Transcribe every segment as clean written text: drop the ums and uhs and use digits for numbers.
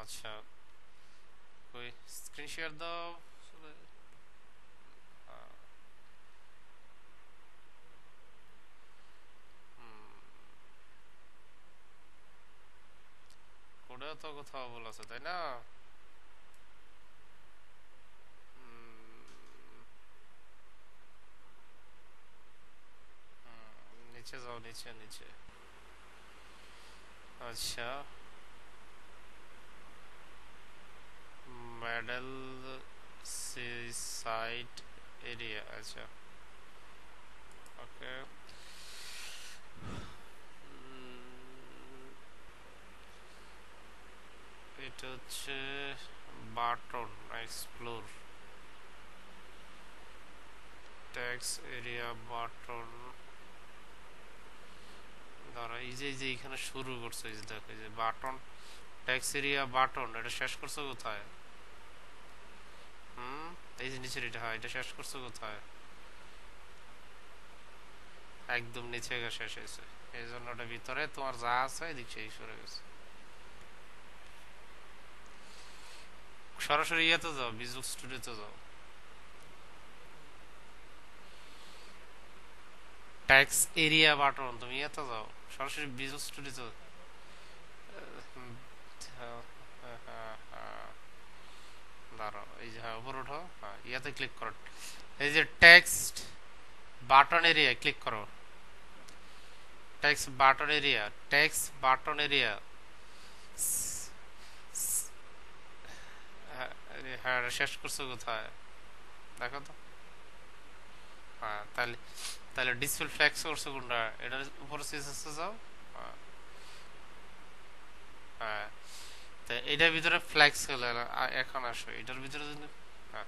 আচ্ছা, কই screen share দাও আসলে। কোডেও তো কোথাও ভুল আছে তাই না? নিচে যাও, নিচে নিচে। আচ্ছা, মেডেল সাইট এরিয়া। আচ্ছা, ওকে। এটা হচ্ছে button explore, tax area button. ধরো এই যে এখানে শুরু করছো, এই যে দেখো, এই যে বাটন ট্যাক্স এরিয়া বাটন, এটা শেষ করছো কোথায়? হুম, এই যে নিচের এটা, হয় এটা শেষ করছো কোথায়? একদম নিচে গিয়ে শেষ হয়েছে। এই জন্য ওটা ভিতরে তোমার যা আছে এদিক সেই সরে গেছে। সরাসরি ইয়েতে যাও, বিজুক স্টুডিওতে যাও, ট্যাক্স এরিয়া বাটন, তুমি ইয়েতে যাও, সরাসরি বিজুক স্টুডিওতে। দাঁড়াও, এই যে হ্যাঁ উপর ওঠো, হ্যাঁ ইয়াতে ক্লিক করো, এই যে টেক্সট বাটন এরিয়া ক্লিক করো। Text button area, text button area. হ্যাঁ, শেষ করছো কোথায় দেখো তো। হ্যাঁ, তাহলে তাহলে ডিসপ্লে ফ্লেক্স করছো কোনটা? এটার উপরে সিএসএস যাও। হ্যাঁ, হ্যাঁ, তো এটার ভিতরে ফ্লেক্স হলো। এখন আসো এটার ভিতরে যদি, হ্যাঁ,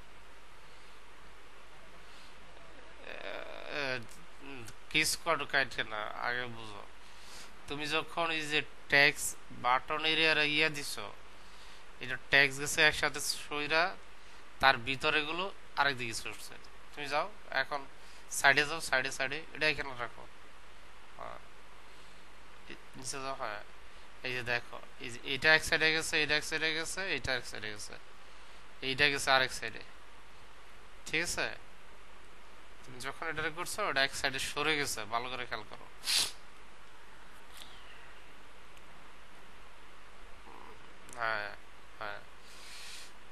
কি স্কোয়াড কাটে না, আগে বুঝো। তুমি যখন এই যে ট্যাক্স বাটন এরিয়ার ইয়া দিছো, এটা ট্যাক্স গেছে একসাথে সইরা, তার ভিতরে গুলো আরেক দিকে সরছে। তুমি যাও এখন, সাইডে যাও, সাইডে সাইডে এটা এখানে রাখো। হ্যাঁ, নিচে যাও। হ্যাঁ, এই যে দেখো, এই যে এটা এক সাইডে গেছে, এটা এক সাইডে গেছে, এটা এক সাইডে গেছে, এইটা গেছে আরেক সাইডে। ঠিক আছে, তুমি যখন এটা করছো ওটা এক সাইডে সরে গেছে, ভালো করে খেয়াল করো। হ্যাঁ, হ্যাঁ,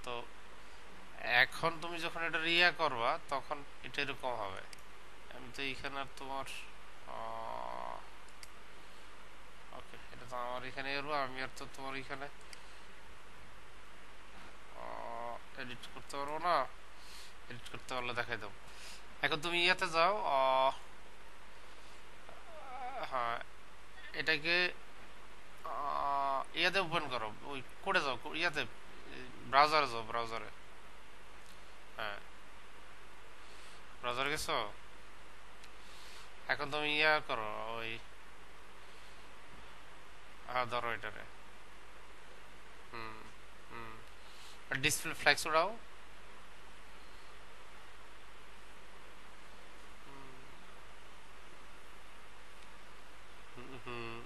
তো এখন তুমি যখন এটা রিয়া করবা তখন এটা এরকম হবে। আমি তো এইখানে আর তোমার, ওকে, এটা তো আমার এখানে করবো, আমি আর তো তোমার এখানে এডিট করতে পারবো না। এডিট করতে পারলে দেখাই দাও। এখন তুমি ইয়াতে যাও, হ্যাঁ, এটাকে ইয়াতে ওপেন করো, ওই কোডে যাও, ইয়াতে ব্রাউজারে যাও, ব্রাউজারে। হ্যাঁ, ব্রাউজারে গেছো। এখন তুমি ইয়া করো, ওই হ্যাঁ ধরো এটারে। হুম, হুম, ডিসপ্লে ফ্ল্যাক্স উড়াও। হুম,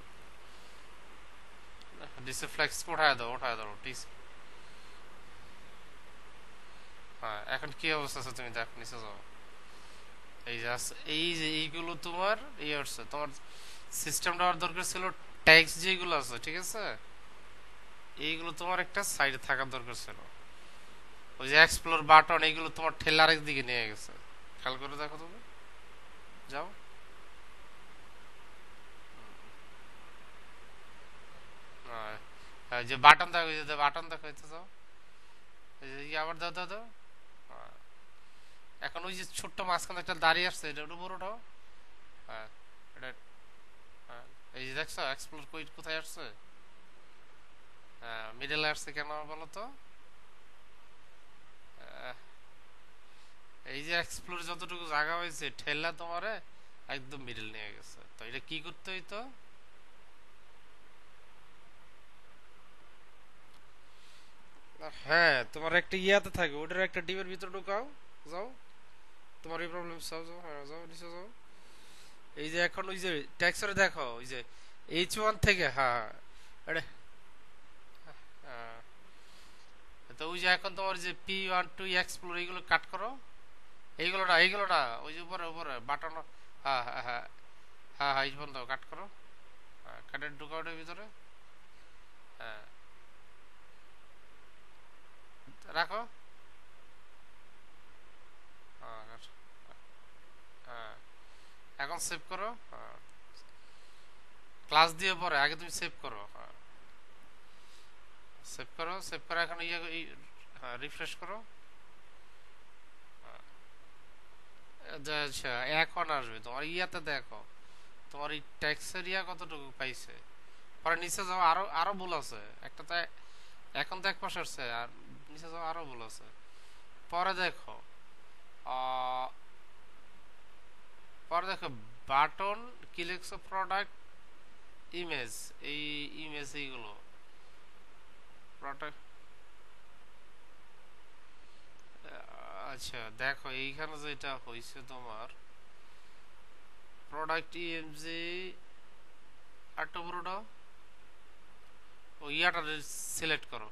ডিসপ্লে ফ্ল্যাক্স উঠায় দাও, উঠায় দাও। হ্যাঁ, এখন কি অবস্থা আছে তুমি দেখো, নিচে যাও। এই যে এই যে এইগুলো তোমার ইয়ে হচ্ছে, তোমার সিস্টেমটা হওয়ার দরকার ছিল ট্যাক্স যেগুলো আছে, ঠিক আছে, এইগুলো তোমার একটা সাইডে থাকার দরকার ছিল। ওই যে এক্সপ্লোর বাটন, এইগুলো তোমার ঠেলে আরেক দিকে নিয়ে গেছে। খেয়াল করে দেখো তুমি, যাও। যে বাটন দেখো, যে বাটন দেখো, এতে যাও, এই যে আবার দাও, দাও, দাও। হ্যাঁ, এখন ওই যে ছোট্ট মাঝখানে একটা দাঁড়িয়ে আসছে, এটা উপর ওঠাও। হ্যাঁ, এটা, হ্যাঁ, এই যে দেখছো এক্সপ্লোর কোথায় আসছে? হ্যাঁ, মিডলে আসছে কেন বলো তো? আহ, এই যে এক্সপ্লোর যতটুকু জায়গা হয়েছে ঠেলা তোমারে একদম মিডল নিয়ে গেছে, তো এটা কি করতে হইতো? হ্যাঁ, তোমার একটা ইয়াতে থাকে, ওটার একটা ডিমের ভিতরে ঢুকাও। যাও, তোমার এই প্রবলেম সলভ। যাও, হ্যাঁ যাও, নিচে যাও। এই যে এখন ওই যে ট্যাক্সরে দেখো, ওই যে H1 থেকে, হ্যাঁ, এটা, হ্যাঁ, তো ওই যে এখন তোমার যে P12 এক্সপ্লোর এইগুলো কাট করো, এইগুলো না ওই যে উপরে উপরে বাটন। হ্যাঁ হ্যাঁ হ্যাঁ হ্যাঁ হ্যাঁ, এই বন্ধ কাট করো। হ্যাঁ, কাটের ঢুকাওটার ভিতরে। হ্যাঁ, রাখো। হ্যাঁ হ্যাঁ, এখন সেভ করো। হ্যাঁ, ক্লাস দিয়ে পরে আগে তুমি সেভ করো। হ্যাঁ, সেভ করো, সেভ করে এখন হ্যাঁ রিফ্রেশ করো। আচ্ছা, এখন আসবে তোমার ইয়াতে দেখো তোমার এই ট্যাক্সের ইয়া কতটুকু পাইছে। পরে নিচে যাও, আরো আরো ভুল আছে একটা তো। এখন তো এক পাশে আসছে, আর নিচে যাও আরো ভুল আছে। পরে দেখো আহ, পরে দেখো বাটন কি লিখছো, প্রোডাক্ট ইমেজ। এই ইমেজ এইগুলো প্রোডাক্ট। আচ্ছা দেখো এইখানে যেটা হয়েছে তোমার প্রোডাক্ট ইএমজি আটটা পুরোটা ও ইয়াটা সিলেক্ট করো।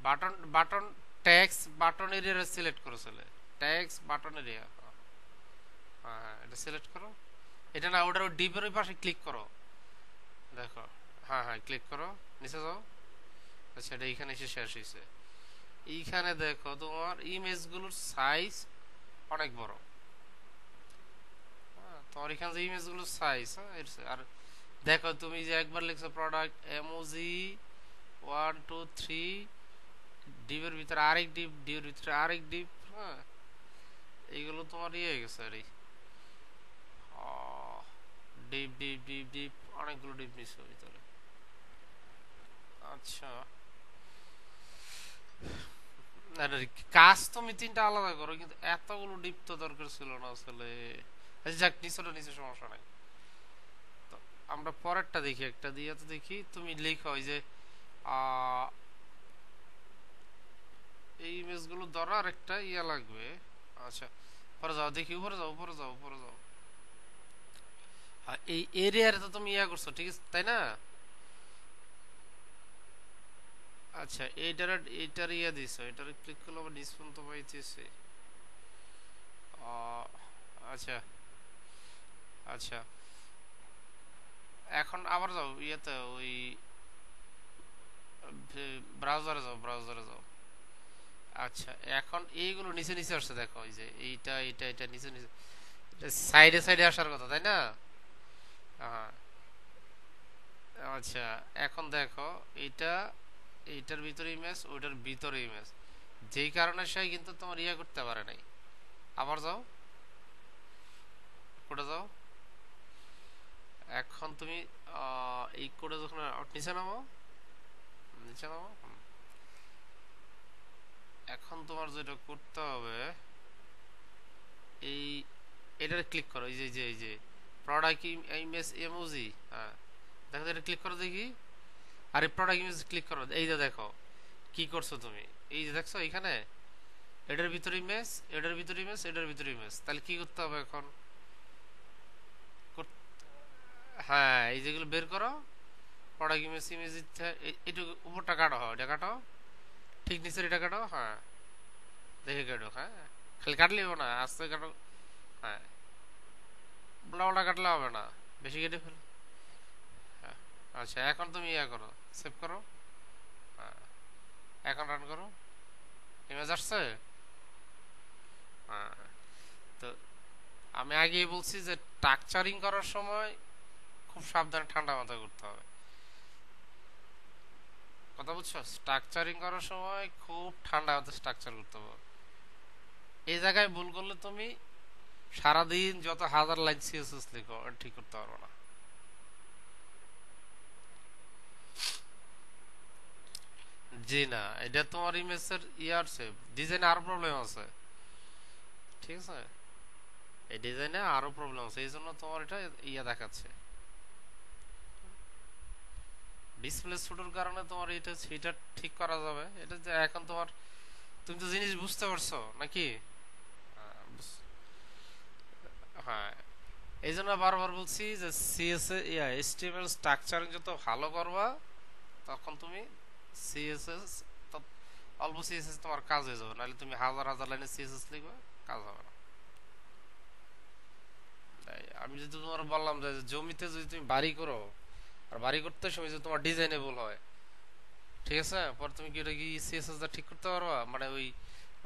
Button button tax button area select করো চলে। ট্যাক্স বাটন এরিয়া, হ্যাঁ হ্যাঁ, এটা সিলেক্ট করো। এটা না, ওটার ডিপের ওই পাশে ক্লিক করো। দেখো, হ্যাঁ হ্যাঁ ক্লিক করো, নিচে যাও। আচ্ছা, এটা এইখানে এসে শেষ হয়েছে। এইখানে দেখো তোমার ইমেজগুলোর সাইজ অনেক বড়। হ্যাঁ, তোমার এখানে যে ইমেজগুলোর সাইজ, হ্যাঁ আর দেখো তুমি যে একবার লিখছো প্রোডাক্ট এমওজি 1 2 3, ডিপের ভিতরে আরেক ডিপ, ডিপের ভিতরে আরেক ডিপ। হ্যাঁ, এইগুলো তোমার ইয়ে হয়ে গেছে আর ডিপ ডিপ ডিপ ডিপ অনেকগুলো ডিপ নিচ্ছে ভিতরে। আচ্ছা, আর কাজ তুমি তিনটা আলাদা করো, কিন্তু এতগুলো ডিপ তো দরকার ছিল না আসলে। আচ্ছা যাক, নিচেটা নিচে সমস্যা নাই। তো আমরা পরেরটা দেখি, একটা দিয়ে তো দেখি। তুমি লেখো ওই যে আহ, এই ইমেজগুলো ধরো, আর একটা ইয়া লাগবে। আচ্ছা, উপরে যাও দেখি, উপরে যাও উপরে যাও উপরে যাও। হ্যাঁ, এই এরিয়ারে তো তুমি ইয়া করছো ঠিক আছে, তাই না? আচ্ছা, এইটার ইয়া দিছো, এটার ক্লিক করলে আবার নিচ পর্যন্ত পাইতেছে। আচ্ছা আচ্ছা, এখন আবার যাও ইয়েতে, ওই ব্রাউজারে যাও, ব্রাউজারে যাও। আচ্ছা, এখন এইগুলো নিচে নিচে আসছে দেখো, এই যে এইটা এইটা এটা নিচে নিচে, সাইডে সাইডে আসার কথা তাই না? হ্যাঁ, আচ্ছা এখন দেখো এইটা, এইটার ভিতরে ইমেজ, ওইটার ভিতরে ইমেজ, যেই কারণে সে কিন্তু তোমার ইয়ে করতে পারে নাই। আবার যাও, কোডে যাও। এখন তুমি এই কোডে যখন নিচে নামো, নিচে নামো। এখন তোমার যেটা করতে হবে, এই এটাতে ক্লিক করো, এই যে প্রোডাক্ট ইমেজ এমওজি। হ্যাঁ, দেখো এটা ক্লিক করো দেখি। আর এই প্রোডাক্ট ইমেজ ক্লিক করো, এই যে দেখো কি করছো তুমি। এই যে দেখছো এখানে এটার ভিতরে ইমেজ, এটার ভিতরে ইমেজ, এটার ভিতরে ইমেজ। তাহলে কি করতে হবে এখন? হ্যাঁ, এই যেগুলো বের করো, প্রোডাক্ট ইমেজ ইমেজ, এইটু উপরটা কাটো, হয় এটা কাটো, ঠিক নিচের এটা কাটো। হ্যাঁ, দেখে কাটো। হ্যাঁ, খালি কাটলেও না, আস্তে কাটো। হ্যাঁ, ব্লাউটা কাটলে হবে না, বেশি কেটে ফেল। হ্যাঁ, আচ্ছা এখন তুমি ইয়া করো, সেভ করো। হ্যাঁ, এখন রান করো। ইমেজ আসছে। হ্যাঁ, তো আমি আগেই বলছি যে স্ট্রাকচারিং করার সময় খুব সাবধানে ঠান্ডা মাথায় করতে হবে। কথা বুঝছো? স্ট্রাকচারিং করার সময় খুব ঠান্ডা মাথায় স্ট্রাকচার করতে হবে। এই জায়গায় ভুল করলে তুমি সারাদিন যত হাজার লাইন সিএসএস লিখো, ঠিক করতে পারবো না। জি না, এটা তোমার ইমেজের ইয়ার সেভ ডিজাইনে আরো প্রবলেম আছে। ঠিক আছে, এই ডিজাইনে আরো প্রবলেম আছে, এই জন্য তোমার এটা ইয়া দেখাচ্ছে। ডিসপ্লে ছোটোর কারণে তোমার এটা সেটা ঠিক করা যাবে। এটা যে এখন তোমার, তুমি তো জিনিস বুঝতে পারছো নাকি? হ্যাঁ, এই জন্য বারবার বলছি যে সিএসএস ইয়া এইচটিএমএল স্ট্রাকচারিং যত ভালো করবা, তখন তুমি সিএসএস অল্প সিএসএস তোমার কাজ হয়ে যাবে, নাহলে তুমি হাজার হাজার লাইনে সিএসএস লিখবে, কাজ হবে না। তাই আমি যদি তোমার বললাম যে জমিতে যদি তুমি বাড়ি করো, আর বাড়ি করতে সময় যদি তোমার ডিজাইনেবল হয়, ঠিক আছে, পরে তুমি কি ওটা কি সিএসএস দা ঠিক করতে পারবা, মানে ওই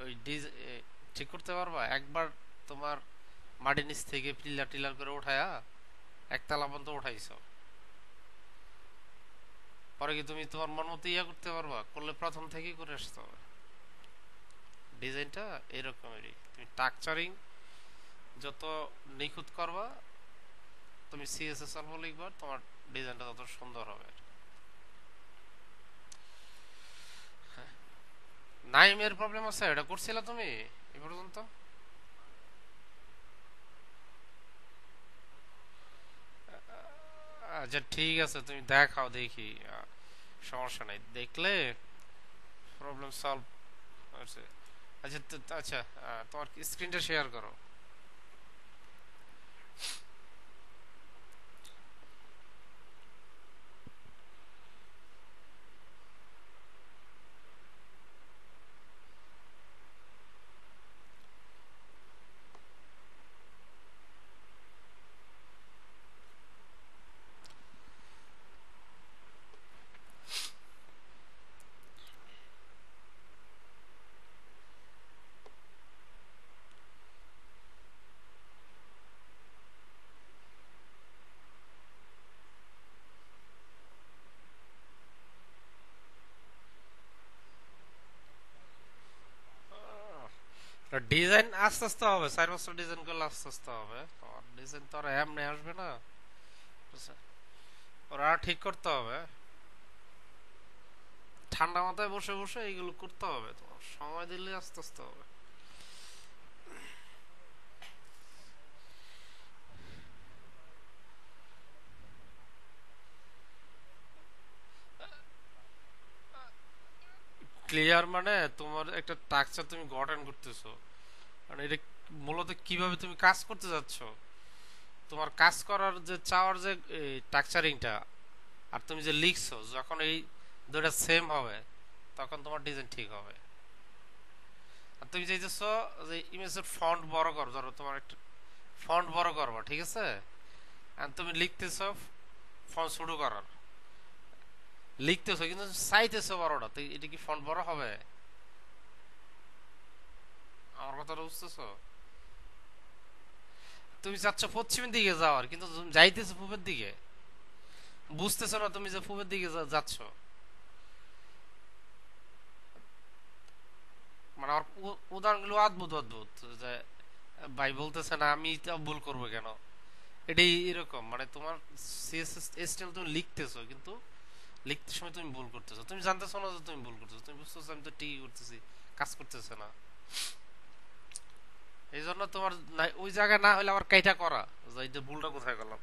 ওই ঠিক করতে পারবা একবার? তোমার মাটির নিচ থেকে পিলার টিলার করে উঠায়া একতলা পর্যন্ত উঠাইছো, পরে কি তুমি তোমার মন মতো ইয়া করতে পারবা? করলে প্রথম থেকেই করে আসতে হবে। ডিজাইনটা এরকমেরই, তুমি স্ট্রাকচারিং যত নিখুঁত করবা, তুমি সিএসএস অল্প লিখবা, তোমার ডিজাইনটা তত সুন্দর হবে। নাইমের প্রবলেম আছে, এটা করছিলা তুমি এ পর্যন্ত? আচ্ছা ঠিক আছে, তুমি দেখাও দেখি, সমস্যা নাই, দেখলে প্রবলেম সলভ হচ্ছে। আচ্ছা আচ্ছা, তোমার স্ক্রিনটা শেয়ার করো। ডিজাইন আস্তে আস্তে হবে, 4 বছর ডিজাইন করলে আস্তে আস্তে হবে, তোমার ডিজাইন তো আর এমনি আসবে না, বুঝছো? ওরা ঠিক করতে হবে, ঠান্ডা মাথায় বসে বসে এইগুলো করতে হবে, তোমার সময় দিলে আস্তে আস্তে হবে। ক্লিয়ার মানে তোমার একটা স্ট্রাকচার তুমি গঠন করতেছো, মানে এটা মূলত কিভাবে তুমি কাজ করতে যাচ্ছ, তোমার কাজ করার যে চাওয়ার যে স্ট্রাকচারিংটা, আর তুমি যে লিখছো, যখন এই দুইটা সেম হবে তখন তোমার ডিজাইন ঠিক হবে। আর তুমি চাইতেছো যে ইমেজের ফন্ট বড় করো, ধরো তোমার একটা ফন্ট বড় করবা, ঠিক আছে, আর তুমি লিখতেছো ফন্ট ছোট করার, লিখতেছো কিন্তু চাইতেছো বড়টা, তো এটা কি ফন্ট বড় হবে? আমার কথাটা বুঝতেছো? তুমি চাচ্ছ পশ্চিমের দিকে যাওয়ার, কিন্তু তুমি যাইতেছো পূবের দিকে, বুঝতেছো না তুমি যে পূবের দিকে যাচ্ছ। মানে আমার উদাহরণগুলো অদ্ভুত অদ্ভুত, যে ভাই বলতেছে না আমি এটা ভুল করবো কেন, এটাই এরকম, মানে তোমার সিএসএস এসটিএল তুমি লিখতেছো, কিন্তু লিখতে সময় তুমি ভুল করতেছো, তুমি জানতেছো না যে তুমি ভুল করতেছো, তুমি বুঝতেছো আমি তো ঠিকই করতেছি, কাজ করতেছে না। এই জন্য তোমার ওই জায়গায় না হলে আমার কাইটা করা, যে এই যে ভুলটা কোথায় করলাম,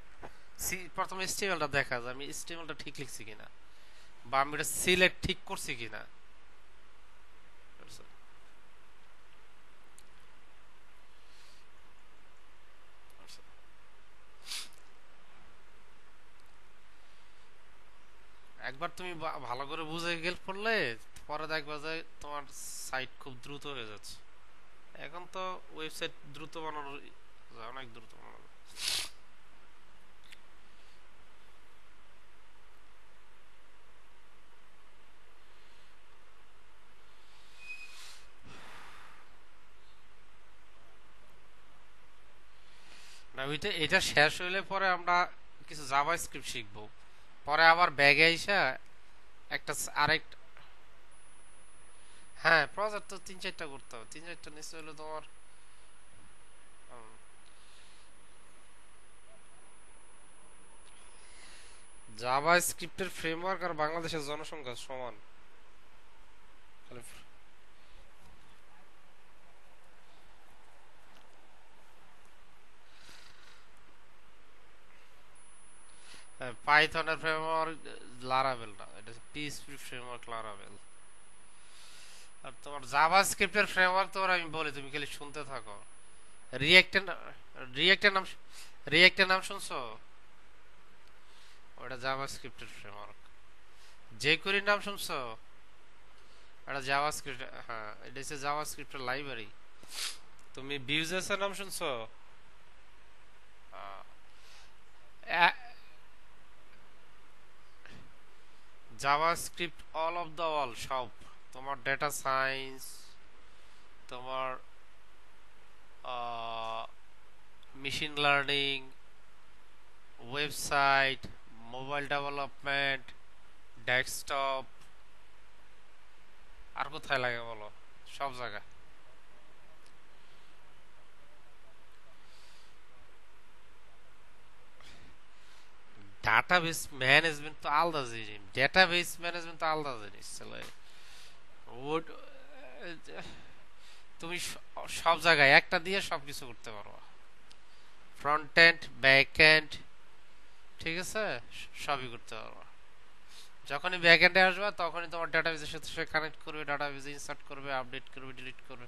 প্রথমে এসটিএমএলটা দেখা যায় আমি এসটিএমএলটা ঠিক লিখছি কিনা, বা আমি এটা সিলেক্ট ঠিক করছি কিনা। একবার তুমি ভালো করে বুঝে গেল পড়লে, পরে দেখবা যে তোমার সাইট খুব দ্রুত হয়ে যাচ্ছে। এখন তো ওয়েবসাইট দ্রুত বানানো যায়, অনেক দ্রুত বানানো যায়। না ওইটা, এটা শেষ হইলে পরে আমরা কিছু জাভা স্ক্রিপ্ট শিখবো, পরে আবার ব্যাগে আইসা একটা আরেক। হ্যাঁ প্রজেক্ট তো 3-4টা করতে হবে, 3-4টা নিশ্চয় হলে তোমার। জাভা স্ক্রিপ্টের ফ্রেমওয়ার্ক আর বাংলাদেশের জনসংখ্যা সমান, খালি পাইথনের ফ্রেমওয়ার্ক লারাভেল না, এটা পিএইচপি ফ্রেমওয়ার্ক লারাভেল। আর তোমার জাভা স্ক্রিপ্টের ফ্রেমওয়ার্ক তোমার আমি বলি, তুমি খালি শুনতে থাকো। রিয়েক্টের রিয়েক্টের নাম, রিয়েক্টের নাম শুনছো? ওটা জাভা স্ক্রিপ্টের ফ্রেমওয়ার্ক। জেকুরির নাম শুনছো? এটা জাভাস্ক্রিপ্ট, হ্যাঁ এটা হচ্ছে জাভাস্ক্রিপ্টের লাইব্রেরি। তুমি ভিউজেস এর নাম শুনছো? JavaScript all of the all, সব তোমার ডেটা সায়েন্স, তোমার machine learning, website, mobile development, desktop, আর কোথায় লাগে বলো, সব জায়গায়। ডাটাবেস ম্যানেজমেন্ট তো আলাদা জিনিস, ডেটাবেস ম্যানেজমেন্ট তো আলাদা জিনিস চলে। ও- তুমি সব জায়গায় একটা দিয়ে সবকিছু করতে পারো, ফ্রন্ট এন্ড ব্যাক এন্ড, ঠিক আছে, সবই করতে পারো। যখনই ব্যাক এন্ডে আসবে তখনই তোমার ডাটাবেসের সাথে সে কানেক্ট করবে, ডাটাবেসে ইনসার্ট করবে, আপডেট করবে, ডিলিট করবে।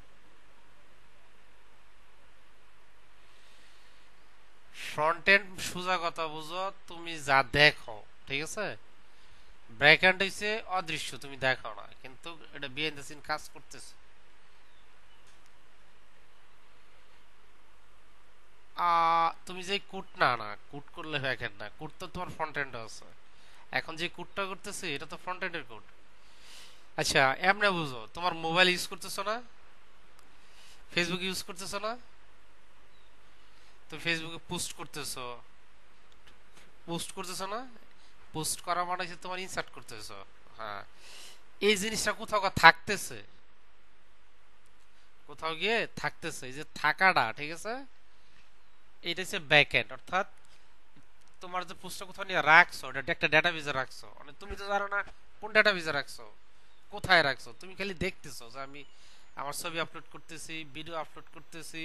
ফ্রন্ট এন্ড সোজা কথা বুঝো, তুমি যা দেখো, ঠিক আছে, ব্যাক এন্ড হইছে অদৃশ্য, তুমি দেখো না, কিন্তু এটা বিহাইন্ড দ্য সিন কাজ করতেছে। তুমি যে কুট না না কুট করলে ব্যাক এন্ড না, কুট তো তোমার ফ্রন্ট এন্ড আছে। এখন যে কুটটা করতেছে এটা তো ফ্রন্ট এন্ডের কোড। আচ্ছা এমনি বুঝো, তোমার মোবাইল ইউজ করতেছো না, ফেসবুক ইউজ করতেছো না, তো ফেসবুকে পোস্ট করতেছো, পোস্ট করতেছো না, পোস্ট করা মানে হচ্ছে তোমার ইনসার্ট করতেছো। হ্যাঁ, এই জিনিসটা কোথাও থাকতেছে, কোথাও গিয়ে থাকতেছে, এই যে থাকাটা, ঠিক আছে, এটা হচ্ছে ব্যাক এন্ড। অর্থাৎ তোমার যে পোস্টটা কোথাও নিয়ে রাখছো, এটা একটা ডেটাবেজে রাখছো, মানে তুমি তো জানো না কোন ডেটাবেজে রাখছো, কোথায় রাখছো, তুমি খালি দেখতেছো যে আমি আমার ছবি আপলোড করতেছি, ভিডিও আপলোড করতেছি,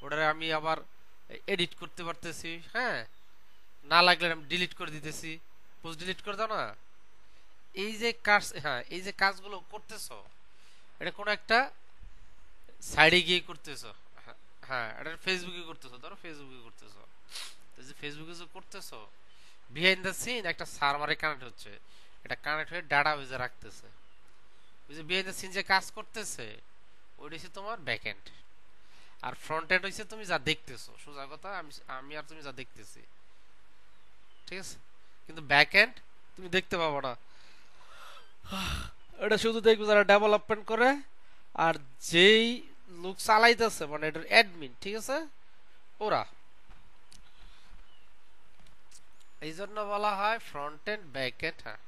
ওটারে আমি আবার এডিট করতে পারতেছি, হ্যাঁ, না লাগলে আমি ডিলিট করে দিতেছি, পোস্ট ডিলিট করে দাও না। এই যে কাজ, হ্যাঁ এই যে কাজগুলো করতেছো, এটা কোনো একটা সাইডে গিয়ে করতেছো। হ্যাঁ এটা ফেসবুকে করতেছো, ধরো ফেসবুকে করতেছো, তো যে ফেসবুকে যে করতেছো, বিহাইন্ড দ্য সিন একটা সার্ভারে কানেক্ট হচ্ছে, এটা কানেক্ট হয়ে ডাটাবেজে রাখতেছে। ওই যে বিহাইন্ড দ্য সিন যে কাজ করতেছে, ওইটা হচ্ছে তোমার ব্যাক এন্ড। আর ফ্রন্ট এন্ড হচ্ছে তুমি যা দেখতেছো, সোজা কথা, আমি আমি আর তুমি যা দেখতেছি, ঠিক আছে, কিন্তু ব্যাক এন্ড তুমি দেখতে পাবো না, এটা শুধু দেখবে যারা ডেভেলপমেন্ট করে, আর যেই লোক চালাইতেছে মানে এটার অ্যাডমিন, ঠিক আছে, ওরা। এই জন্য বলা হয় ফ্রন্ট এন্ড ব্যাক এন্ড। হ্যাঁ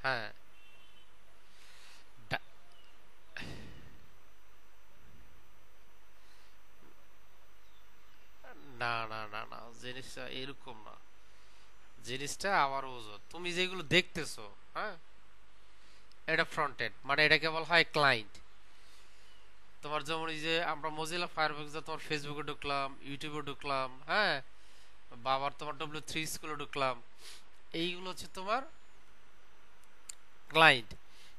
হ্যাঁ, না না না না, জিনিসটা এরকম না, জিনিসটা আবার বুঝো, তুমি যেগুলো দেখতেছো, হ্যাঁ, এটা ফ্রন্ট এন্ড, মানে এটাকে বলা হয় ক্লায়েন্ট। তোমার যেমন এই যে আমরা মজিলা ফায়ারফক্সে তোমার ফেসবুকে ঢুকলাম, ইউটিউবে ঢুকলাম, হ্যাঁ, বাবার তোমার W3 স্কুলে ঢুকলাম, এইগুলো হচ্ছে তোমার ক্লায়েন্ট।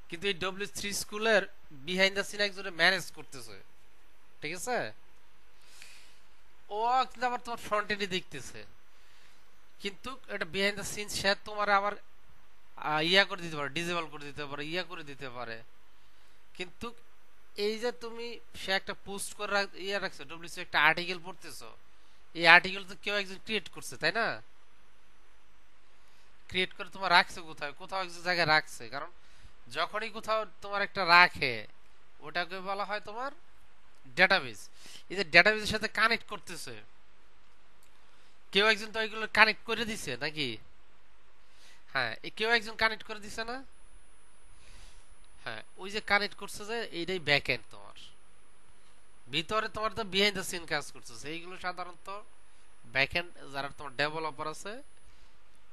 কিন্তু এই W3 স্কুলের বিহাইন্ড দ্য সিন একজনে ম্যানেজ করতেছে, ঠিক আছে, ও কিন্তু আবার তোমার ফ্রন্ট এন্ডে দেখতেছে, কিন্তু এটা বিহাইন্ড দ্য সিন সে তোমার আবার ইয়া করে দিতে পারে, ডিসেবল করে দিতে পারে, ইয়া করে দিতে পারে। কিন্তু এই যে তুমি, সে একটা পোস্ট করে ইয়া রাখছো, W3 একটা আর্টিকেল পড়তেছো, এই আর্টিকেল তো কেউ একজন ক্রিয়েট করছে, তাই না, ক্রিয়েট করে তোমার রাখছে কোথায়, কোথাও এক জায়গায় রাখছে, কারণ যখনই কোথাও তোমার একটা রাখে, ওটাকে বলা হয় তোমার ডেটাবেস। এই যে ডেটাবেসের সাথে কানেক্ট করতেছে, কেউ একজন তো এগুলো কানেক্ট করে দিছে নাকি, হ্যাঁ কেউ একজন কানেক্ট করে দিছে না, হ্যাঁ ওই যে কানেক্ট করছে, যে এইটাই ব্যাক এন্ড তোমার, ভিতরে তোমার তো বিহাইন্ড দ্য সিন কাজ করতেছে, এইগুলো সাধারণত ব্যাক এন্ড যারা তোমার ডেভেলপার আছে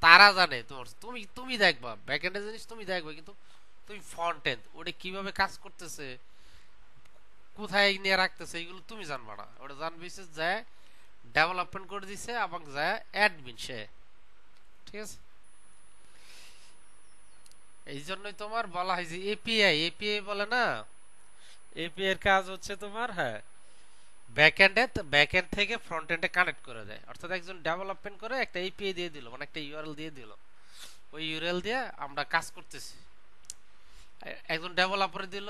তারা জানে। তোমার তুমি তুমি দেখবা ব্যাক এন্ডের জিনিস তুমি দেখবে, কিন্তু তুমি ফ্রন্ট এন্ড ওটা কিভাবে কাজ করতেছে, কোথায় নিয়ে রাখতেছে, এইগুলো তুমি জানবা না, ওটা জানবে যায় ডেভেলপমেন্ট করে দিছে এবং যায় অ্যাডমিন সে, ঠিক আছে। এই জন্যই তোমার বলা হয় যে এপিআই, এপিআই বলে না, এপিআই এর কাজ হচ্ছে তোমার, হ্যাঁ, ব্যাকএন্ডে, ব্যাকএন্ড থেকে ফ্রন্ট এন্ডে কানেক্ট করে দেয়। অর্থাৎ একজন ডেভেলপমেন্ট করে একটা এপিআই দিয়ে দিল, মানে একটা ইউআরএল দিয়ে দিল, ওই ইউআরএল দিয়ে আমরা কাজ করতেছি। একজন ডেভেলপার দিল,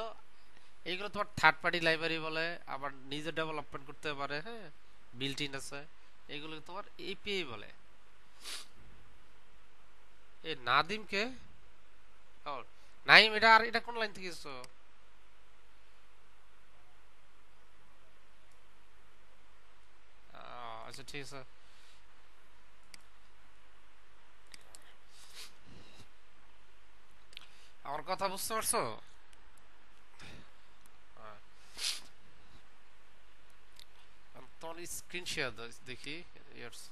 এইগুলো তোমার থার্ড পার্টি লাইব্রেরি বলে, আবার নিজে ডেভেলপমেন্ট করতে পারে, হ্যাঁ, বিল্ট ইন আছে, এগুলো তোমার এপিআই বলে। এই নাদিমকে, ও নাইম, এটা আর এটা কোন লাইন থেকে এসছো? আচ্ছা ঠিক আছে। আমার কথা বুঝতে পারছো? আহ, তোমার স্ক্রিন শেয়ার দেখি ইয়ার্স।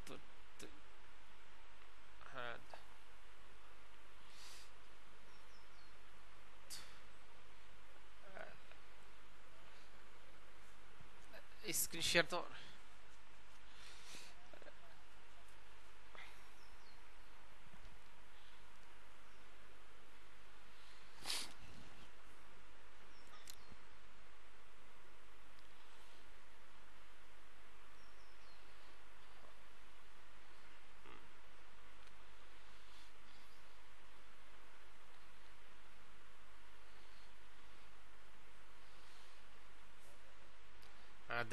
তো তো- হ্যাঁ, স্ক্রিন শেয়ার তো।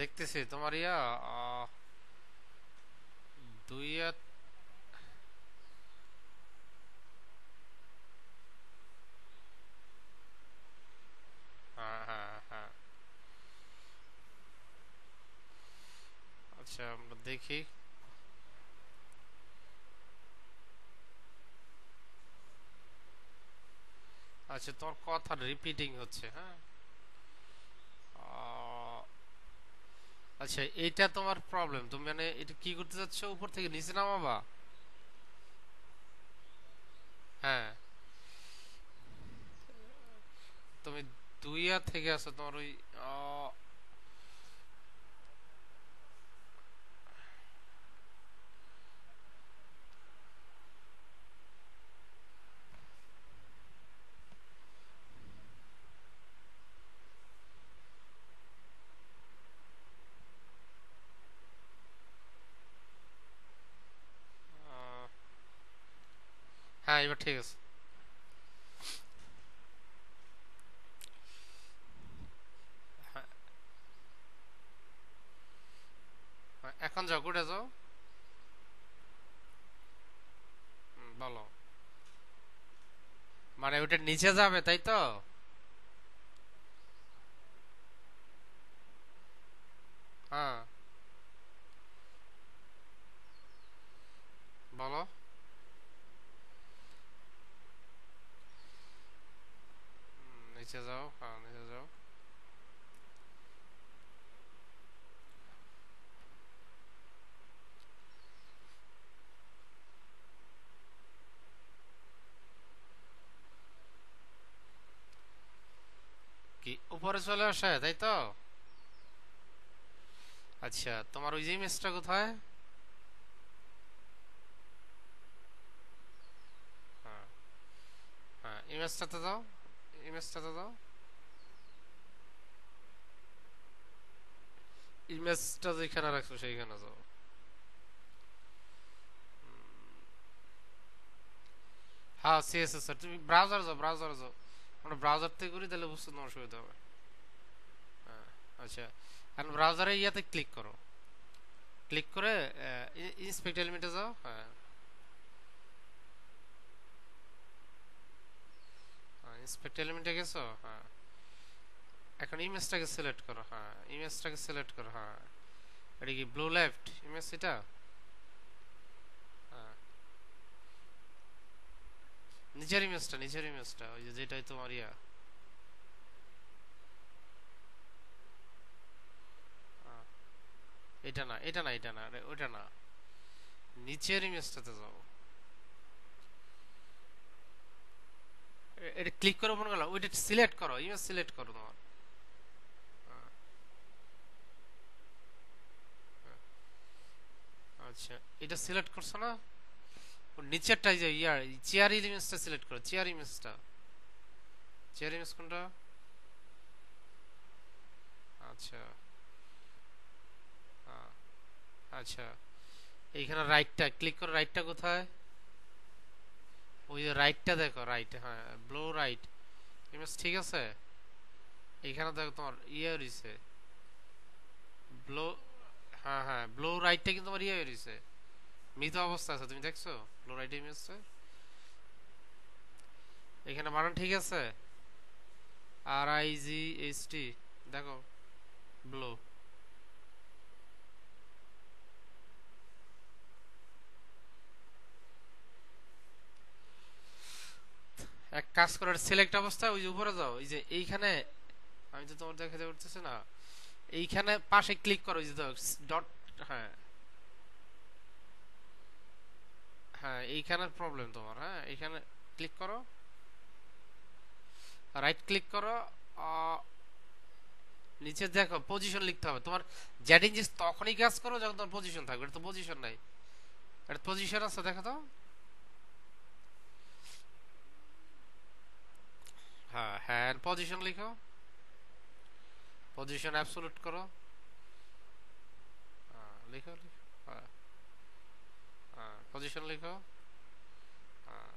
দেখতেছি তোমার ইয়া, আহ, দুই হ্যাঁ হ্যাঁ হ্যাঁ। আচ্ছা আমরা দেখি। আচ্ছা তোমার কথা রিপিটিং হচ্ছে, হ্যাঁ। আহ, আচ্ছা এইটা তোমার প্রবলেম, তুমি মানে এটা কি করতে চাচ্ছ, উপর থেকে নিচে নামাবা? হ্যাঁ, তুমি দুইয়া থেকে আছো তোমার ওই, আহ, আহ, হ্যাঁ এবার ঠিক আছে। হ্যাঁ, হ্যাঁ, এখন যাও, কোটে যাও। বলো। মানে ওটা নিচে যাবে তাই তো? হ্যাঁ বলো। নিচে যাও, হ্যাঁ নিচে যাও। কি উপরে চলে আসে তাই তো? আচ্ছা তোমার ওই যে ইমেজটা কোথায়? হ্যাঁ হ্যাঁ, ইমেজটাতে যাও, ইমেজটাতে যাও। ইমেজটা যেখানে রাখছো সেইখানে যাও। হ্যাঁ সিএসএস স্যার, তুমি ব্রাউজার যাও, ব্রাউজার যাও। আমরা ব্রাউজার থেকে করি তাহলে বুঝতে তোমার সুবিধা হবে। হ্যাঁ। আচ্ছা, এখন ব্রাউজারে ইয়াতে ক্লিক করো। ক্লিক করে ইন্সপেক্ট এলিমেন্টে যাও, হ্যাঁ। ইন্সপেক্ট এলিমেন্টে গেছো, হ্যাঁ। এখন ইমেজটাকে সিলেক্ট করো, হ্যাঁ ইমেজটাকে সিলেক্ট করো, হ্যাঁ। এটা কি ব্লু লেফট ইমেজ এটা? হ্যাঁ, নিচের ইমেজটা, নিচের ইমেজটা ওই যে যেটাই তোমার ইয়া। হ্যাঁ, এটা না, এটা না, এটা না, ওইটা না, নিচের ইমেজটাতে যাও। এটা ক্লিক করে মনে গেল, ওইটা সিলেক্ট করো, ইমেজ সিলেক্ট করো তোমার। হ্যাঁ, আচ্ছা এটা সিলেক্ট করছো না? নিচেরটা যে ইয়ার চেয়ার ইমেজটা সিলেক্ট করো, চেয়ার ইমেজটা, চেয়ার ইমেজ কোনটা? আচ্ছা আ- আচ্ছা, এইখানে রাইটটা ক্লিক করো, রাইটটা কোথায়? ওই যে রাইটটা দেখো, রাইট, হ্যাঁ, ব্লো রাইট ইমেজ, ঠিক আছে। এইখানে দেখো তোমার ইয়ে রয়েছে ব্লো, হ্যাঁ হ্যাঁ, ব্লো রাইটটা কিন্তু তোমার ইয়ে রয়েছে, মৃত অবস্থা আছে, তুমি দেখছো ব্লো রাইট ইমেজটা? এখানে বানান ঠিক আছে, RIGHT, দেখো ব্লো। এক কাজ করো, সিলেক্ট অবস্থা ওই যে উপরে যাও, এই যে এইখানে, আমি তো তোমার দেখাতে পারতেছি না, এইখানে পাশে ক্লিক করো, ওই যে ডট, হ্যাঁ হ্যাঁ, এইখানের প্রবলেম তোমার, হ্যাঁ এইখানে ক্লিক করো, রাইট ক্লিক করো, আহ, নিচে দেখো পজিশন লিখতে হবে তোমার। জ্যাডিং জিনিস তখনই কাজ করো যখন তোমার পজিশন থাকবে, এটা তো পজিশন নাই, এটা পজিশন আছে দেখো তো। হ্যাঁ হ্যাঁ, পজিশন লিখো, পজিশন অ্যাবসোলুট করো, লিখো লিখো, হ্যাঁ হ্যাঁ, পজিশন লিখো, হ্যাঁ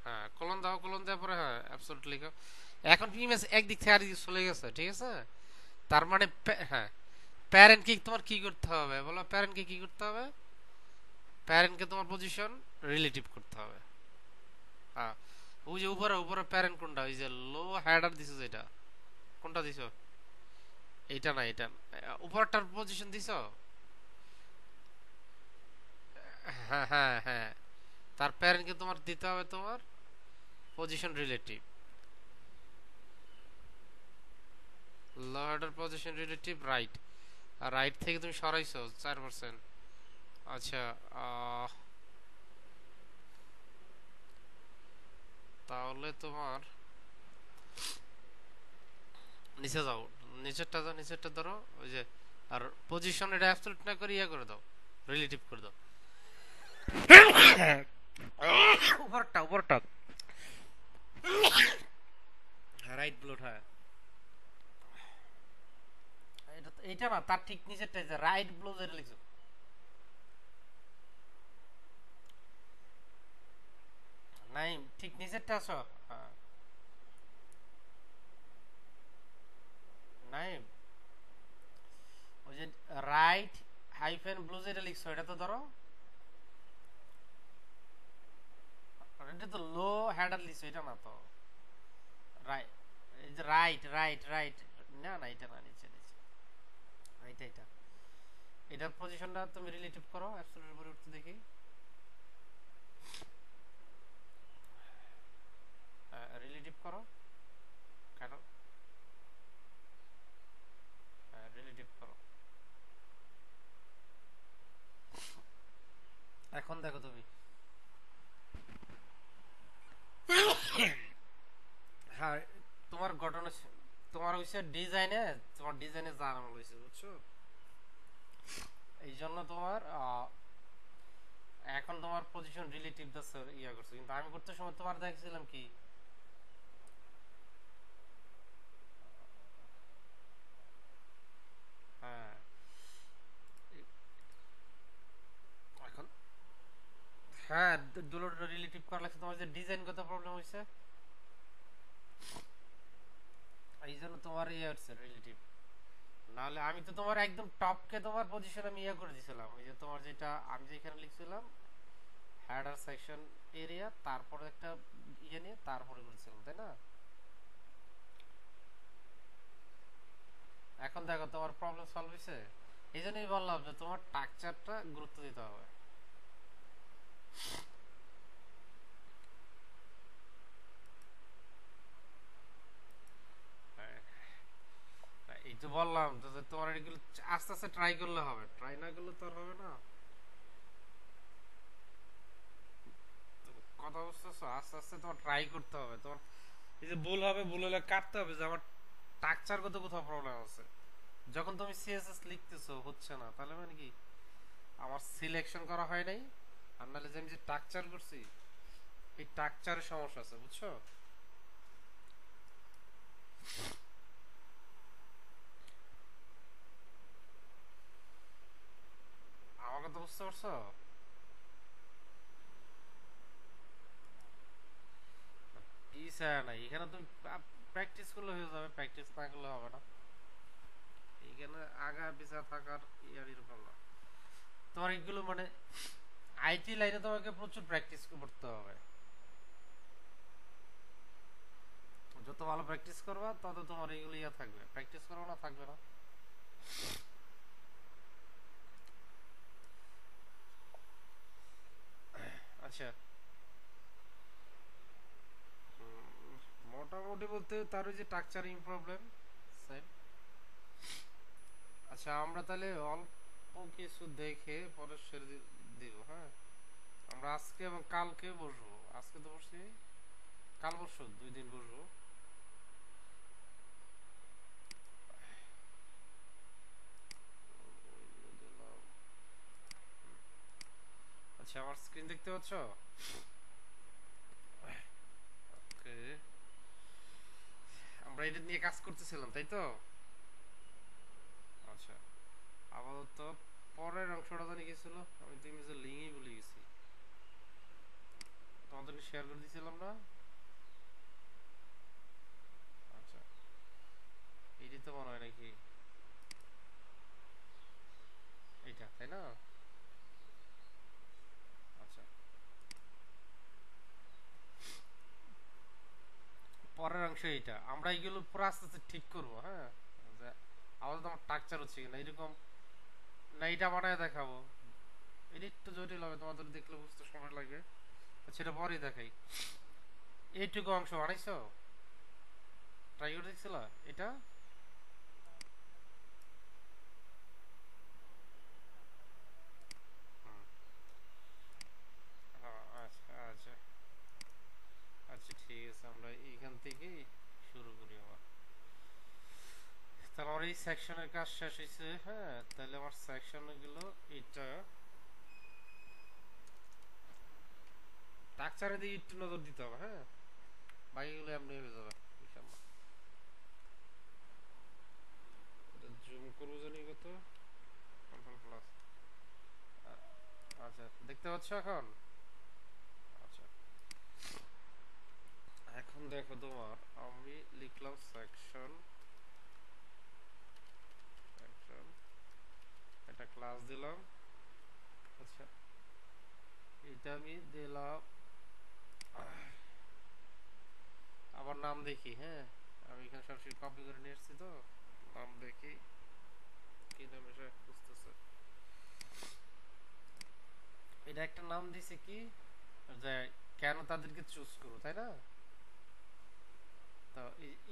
হ্যাঁ, কলন দাও, কলন দেওয়ার পরে হ্যাঁ অ্যাবসোলুট লিখো। এখন ইমেজ একদিক থেকে আরেক দিকে চলে গেছে, ঠিক আছে। তার মানে হ্যাঁ, প্যারেন্টকে তোমার কি করতে হবে বলো, প্যারেন্টকে কি করতে হবে, প্যারেন্টকে তোমার পজিশন রিলেটিভ করতে হবে। হ্যাঁ, ওই যে উপরে উপরে প্যারেন্ট কোনটা, ওই যে লো হেডার দিছো যেটা, কোনটা দিছো? এইটা না, এটা উপরটার পজিশন দিছো। হ্যাঁ হ্যাঁ হ্যাঁ, তার প্যারেন্টকে তোমার দিতে হবে তোমার পজিশন রিলেটিভ, লো হেডার পজিশন রিলেটিভ রাইট, আর রাইট থেকে তুমি সরাইছো 4%। আচ্ছা, তাহলে তোমার নিচে যাও, নিচেরটা যাও, নিচেরটা ধরো, ওই যে, আর পজিশন এটা অ্যাবসলিউট না করে ইয়া করে দাও, রিলেটিভ করে দাও। উপরটা উপরটা, রাইট ব্লোড, হ্যাঁ এটা এইটা না, তার ঠিক নিচেরটা যে রাইট ব্লো যেটা লিখছো, নাই ঠিক নিচেরটা আছো, হ্যাঁ নাই, ওই যে রাইট হাইফেন ব্লু যেটা লিখছো এটা তো ধরো, এটা তো লো হেডার লিখছো, এটা না তো, রাইট, এই যে রাইট রাইট রাইট, না না এটা না, নিচে নিচে, এইটা এটা, এটার পজিশনটা তুমি রিলেটিভ করো অ্যাবসলিউটের উপরে উঠতে দেখি, রিলেটিভ করো, কেন, রিলেটিভ করো। এখন দেখো তুমি, হ্যাঁ তোমার ঘটনা, তোমার হইছে ডিজাইনে, তোমার ডিজাইনে জানানো হয়েছে বুঝছো, এই জন্য তোমার এখন তোমার পজিশন রিলেটিভ দা ইয়া করছে, কিন্তু আমি করতে সময় তোমার দেখছিলাম কি, হ্যাঁ এখন, হ্যাঁ দুটো রিলেটিভ করা লাগছে, তোমার যে ডিজাইনগত প্রবলেম হয়েছে, এই জন্য তোমার ইয়ে হচ্ছে রিলেটিভ। নাহলে আমি তো তোমার একদম টপকে তোমার পজিশন আমি ইয়ে করে দিয়েছিলাম, ওই যে তোমার যেটা আমি যেখানে লিখছিলাম হেডার সেকশন এরিয়া, তারপরে একটা ইয়ে নিয়ে তারপরে করেছিলাম, তাই না। এখন দেখো তোমার প্রবলেম সলভ হয়েছে, এই জন্যই বললাম যে তোমার স্ট্রাকচারটা গুরুত্ব দিতে হবে। হ্যাঁ, এই তো বললাম তো যে তোমার এগুলো আস্তে আস্তে ট্রাই করলে হবে, ট্রাই না করলে তো আর হবে না। কথা বুঝতেছো, আস্তে আস্তে তোমার ট্রাই করতে হবে, তোমার এই যে ভুল হবে, ভুল হলে কাটতে হবে যে আমার স্ট্রাকচারগত কোথাও প্রবলেম আছে। যখন তুমি সিএসএস লিখতেছো হচ্ছে না, তাহলে মানে কি আমার সিলেকশন করা হয় নাই, আর নাহলে যে আমি যে স্ট্রাকচার করছি এই স্ট্রাকচারের সমস্যা আছে, বুঝছো? আমার কথা বুঝতে পারছো? কি চায় না, এখানে তুমি প্র্যাকটিস করলে হয়ে যাবে, প্র্যাকটিস না করলে হবে না। এইখানে আগা পিছা থাকার ইয়ার এরকম না। তোমার এগুলো মানে আইটি লাইনে তোমাকে প্রচুর প্র্যাকটিস করতে হবে। যত ভালো প্র্যাকটিস করবা তত তোমার এগুলো ইয়া থাকবে, প্র্যাকটিস করো না থাকবে না। আচ্ছা, মোটামুটি বলতে তার ওই যে স্ট্রাকচারিং প্রবলেম সেম। আচ্ছা, আমরা তাহলে অল্প কিছু দেখে পরে সেরে দিব, হ্যাঁ? আমরা আজকে এবং কালকে বসবো। আজকে তো বসছি, কাল বসবো, 2 দিন বসবো। আচ্ছা, আমার স্ক্রিন দেখতে পাচ্ছ? ওকে, আমরা এটা নিয়ে কাজ করতেছিলাম, তাই তো? আচ্ছা, আপাতত পরের অংশটা জানি কি ছিল, আমি তো ইমেজের লিঙ্কই ভুলে গেছি। তোমাদেরকে শেয়ার করে দিয়েছিলাম না? আচ্ছা, এইটি তো মনে হয় নাকি এইটা, তাই না? আচ্ছা, পরের অংশ এইটা, আমরা এইগুলো পুরো আস্তে আস্তে ঠিক করবো, হ্যাঁ? যে আপাতত আমার স্ট্রাকচার হচ্ছে কিনা এরকম না, এইটা বানায় দেখাবো। এটা একটু জটিল হবে, তোমাদের দেখলে বুঝতে সময় লাগবে। সেটা পরেই দেখাই। এইটুকু অংশ বানাইছো, ট্রাই করে দেখছিল এটা? হুম, আচ্ছা আচ্ছা। আচ্ছা ঠিক আছে, আমরা এইখান থেকেই শুরু করি আবার। তাহলে আমার এই সেকশনের কাজ শেষ হয়েছে, হ্যাঁ? তাহলে আমার সেকশন গুলো এটা স্ট্রাকচারের দিকে একটু নজর দিতে হবে, হ্যাঁ? বাকিগুলো এমনি হয়ে যাবে ইনশাল্লাহ। জুম করবো জানি কত, কন্ট্রোল প্লাস। আচ্ছা, দেখতে পাচ্ছ এখন? আচ্ছা, এখন দেখো তোমার, আমি লিখলাম সেকশন, সেকশন, একটা ক্লাস দিলাম। আচ্ছা, এটা আমি দিলাম, আবার নাম দেখি, হ্যাঁ? আমি এখানে সরাসরি কপি করে নিয়ে এসেছি তো, নাম দেখি কি নাম এসে বুঝতেছে। এটা একটা নাম দিছে কি, যে কেন তাদেরকে চুজ করবো, তাই না? তো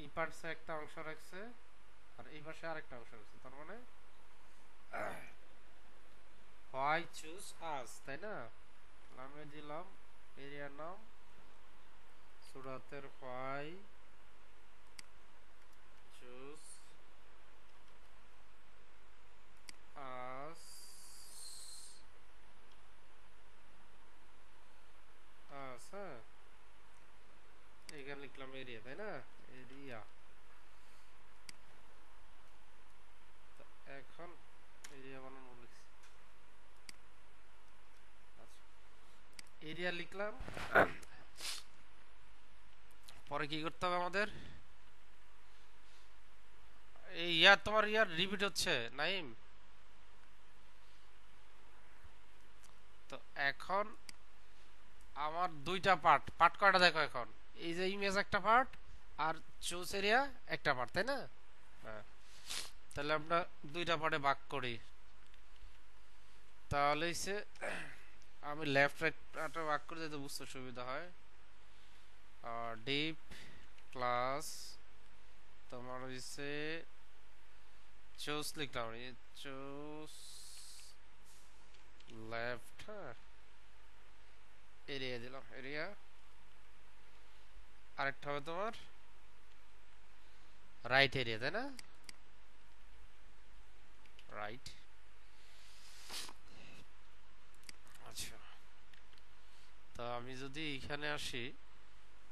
এই পার্টসে একটা অংশ রাখছে, আর এই পাশে আরেকটা অংশ রাখছে, তার মানে হোয়াই চুজ আস, তাই না? নামে দিলাম এরিয়ার নাম, সুরাতের হোয়াই চুজ আস, আস, হ্যাঁ? এখানে লিখলাম এরিয়া, তাই না? এরিয়া। এখন এরিয়া বানানো লিখছি। আচ্ছা, এরিয়া লিখলাম। পরে কি করতে হবে আমাদের? এই ইয়ার, তোমার ইয়ার রিপিট হচ্ছে নাইম। তো এখন আমার দুইটা পার্ট, পার্ট কয়টা দেখো এখন? এই যে ইমেজ একটা পার্ট, আর চুজ এরিয়া একটা পার্ট, তাই না? হ্যাঁ, তাহলে আমরা দুইটা পার্টে ভাগ করি। তাহলে হচ্ছে আমি লেফট রাইট পার্টে ভাগ করে দিতে বুঝতে সুবিধা হয়। আর ডিপ ক্লাস তোমার হচ্ছে চুজ লিখলাম, চুজ লেফট, হ্যাঁ? এরিয়া দিলাম, এরিয়া। আরেকটা হবে তোমার রাইট এরিয়া, তাই না? রাইট। যদি এখানে আসি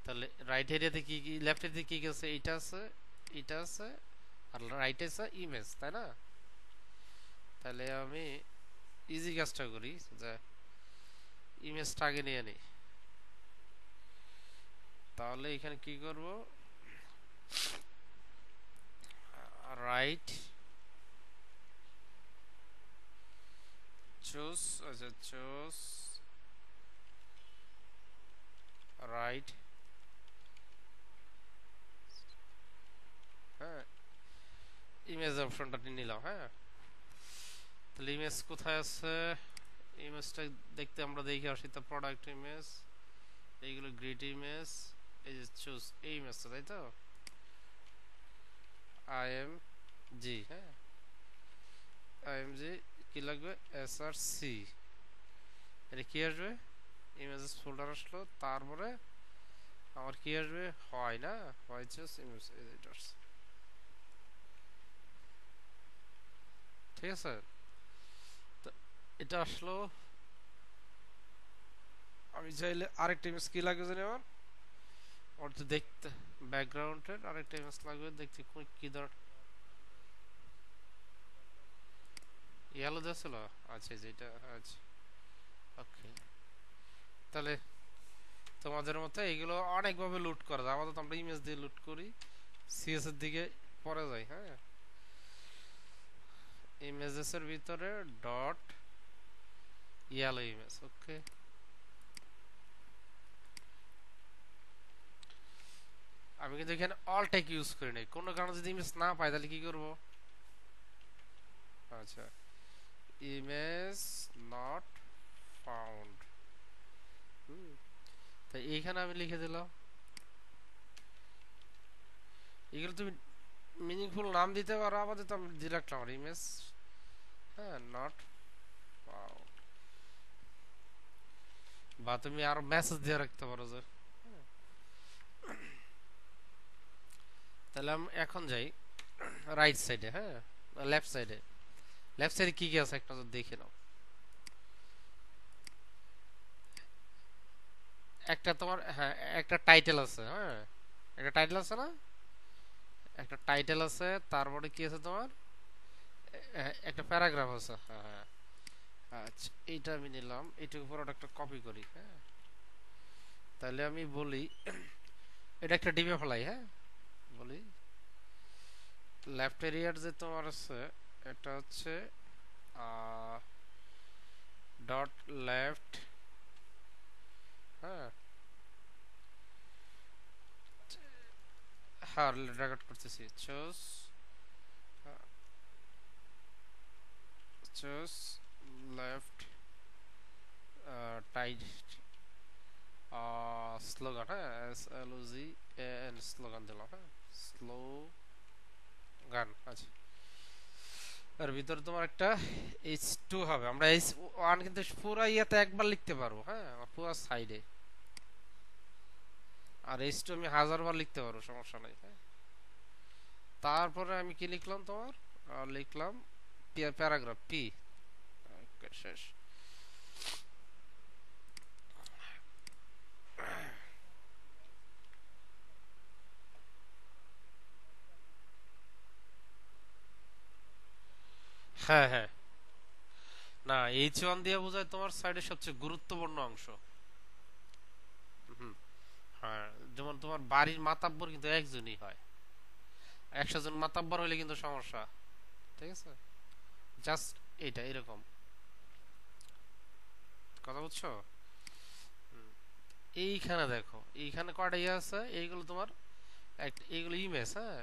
তাহলে রাইট এরিয়াতে কি কি, লেফট এরিয়াতে কি কি আছে, এটা আছে, এটা আছে, আর রাইটে আছে ইমেজ, তাই না? তাহলে আমি ইজি কাজটা করি যে ইমেজটা আগে নিয়ে নিই। তাহলে এখানে কি করব, রাইট চুজ, আচ্ছা চুজ রাইট, হ্যাঁ ইমেজ অপশনটা নিলাম। হ্যাঁ, তাহলে ইমেজ কোথায় আছে, ইমেজটা দেখতে আমরা দেখে আসি তো, প্রোডাক্ট ইমেজ, এইগুলো গ্রিড ইমেজ, এই যে চুজ এই ইমেজটা, তাই তো আই এম জি, হ্যাঁ আই এম জি কি লাগবে, এস আর সি, এটা কি আসবে, ইমেজেস ফোল্ডার আসলো, তারপরে আমার কি আসবে, হয় না, হয় চুজ ইমেজ এডিটরস, ঠিক আছে। তো এটা আসলো, আমি চাইলে আরেকটা ইমেজ কি লাগবে জানি আমার, ওর তো দেখতে ব্যাকগ্রাউন্ডের আরেকটা ইমেজ লাগবে, দেখতে কি ধর ইয়েলো দিয়েছিল, আচ্ছা যেটা, আচ্ছা ওকে। তাহলে তোমাদের মতো এইগুলো অনেকভাবে লুট করা যায়, আমাদের তো আমরা ইমেজ দিয়ে লুট করি, সিএস এর দিকে পরে যাই। হ্যাঁ, ইমেজেস এর ভিতরে ডট ইয়েলো ইমেজ, ওকে। আমি কিন্তু এখানে অল টেক ইউজ করি নাই, কোনো কারণে যদি ইমেজ না পাই তাহলে কি করব, আচ্ছা ইমেজ নট ফাউন্ড, তাই এইখানে আমি লিখে দিলাম, এগুলো তুমি মিনিংফুল নাম দিতে পারো, আমাদের তো আমি দিয়ে রাখলাম ইমেজ, হ্যাঁ নট ফাউন্ড, বা তুমি আরো মেসেজ দিয়ে রাখতে পারো যে, তাহলে আমি এখন যাই রাইট সাইডে, হ্যাঁ লেফট সাইডে, লেফট সাইডে কি কি আছে একটা দেখে নাও। একটা তোমার, হ্যাঁ একটা টাইটেল আছে, হ্যাঁ একটা টাইটেল আছে না, একটা টাইটেল আছে, তারপরে কি আছে তোমার, একটা প্যারাগ্রাফ আছে, হ্যাঁ হ্যাঁ। আচ্ছা এইটা আমি নিলাম, এইটুকু পুরোটা একটা কপি করি, হ্যাঁ তাহলে আমি বলি এটা একটা ডিমে ফেলাই, হ্যাঁ বলি লেফট এরিয়ার যে তোমার আছে, এটা হচ্ছে ডট লেফট, হ্যাঁ হ্যাঁ রেকর্ড করতেছি, choose choose left tight slogan, হ্যাঁ এস এল ও জি এন, স্লোগান দিলাম, হ্যাঁ স্লো গান, আচ্ছা। আর ভিতরে তোমার একটা এইচ টু হবে, আমরা এইচ ওয়ান কিন্তু পুরো ইয়েতে একবার লিখতে পারবো, হ্যাঁ পুরো সাইডে, আর এইচ টু আমি 1000 বার লিখতে পারবো, সমস্যা নাই, হ্যাঁ। তারপরে আমি কি লিখলাম তোমার, লিখলাম প্যারাগ্রাফ পি, শেষ। হ্যাঁ হ্যাঁ, না এইচ ওয়ান দিয়ে বোঝায় তোমার সাইডের সবচেয়ে গুরুত্বপূর্ণ অংশ। হুম, হ্যাঁ যেমন তোমার বাড়ির মাতাব্বর কিন্তু একজনই হয়, 100 জন মাতাব্বর হইলে কিন্তু সমস্যা, ঠিক আছে, জাস্ট এইটা এরকম, কথা বুঝছো। এইখানে দেখো, এইখানে কয়টা ইয়ে আছে, এইগুলো তোমার এইগুলো ইমেজ, হ্যাঁ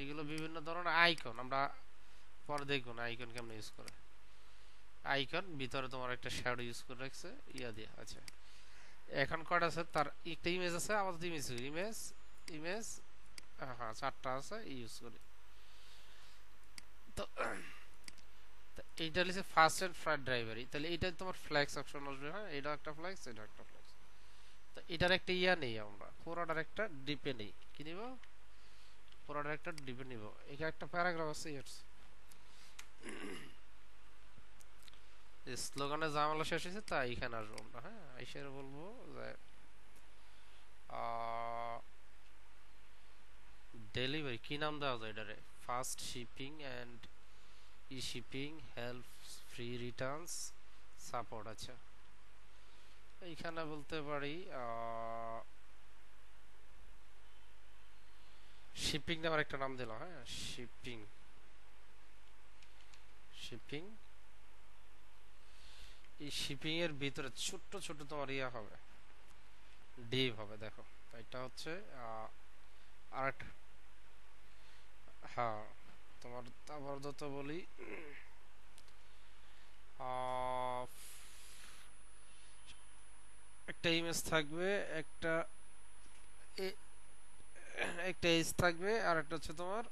এইগুলো বিভিন্ন ধরনের আইকন, আমরা পরে দেখবো না আইকন কেমন ইউজ করে, আইকন ভিতরে তোমার একটা শ্যাডো ইউজ করে রাখছে ইয়া দিয়ে, আচ্ছা। এখন কয়টা আছে, তার একটা ইমেজ আছে, আমাদের ইমেজ ইমেজ ইমেজ, হ্যাঁ 4টা আছে ইউজ করি। তো এইটা হচ্ছে ফার্স্ট এন্ড ফ্রাইড ড্রাইভারি, তাহলে এটা তোমার ফ্ল্যাক্স অপশন আসবে, হ্যাঁ এটা একটা ফ্ল্যাক্স, এটা একটা ফ্ল্যাক্স। তো এটার একটা ইয়া নেই, আমরা পুরোটার একটা ডিপে নেই, কি নিব, পুরোটার একটা ডিপে নিব, এখানে একটা প্যারাগ্রাফ আছে ইয়ার্স, স্লোগানে জামালা শেষ হয়েছে, তাই এখানে আসবো আমরা, হ্যাঁ এসে বলবো যে ডেলিভারি কি নাম দেওয়া যায় এটারে? Fast shipping and E shipping, help, free Returns, support. আচ্ছা, এইখানে বলতে পারি শিপিং নামের একটা নাম দিলাম। হ্যাঁ, শিপিং। শিপিং, এই শিপিং এর ভিতরে ছোট্ট ছোট তোমার ইয়া হবে, ডিভ হবে। দেখো এটা হচ্ছে আর একটা। হ্যাঁ, তোমার আপাতত বলি আহ, একটা ইমেজ থাকবে, একটা এ- একটা এজ থাকবে, আর একটা হচ্ছে তোমার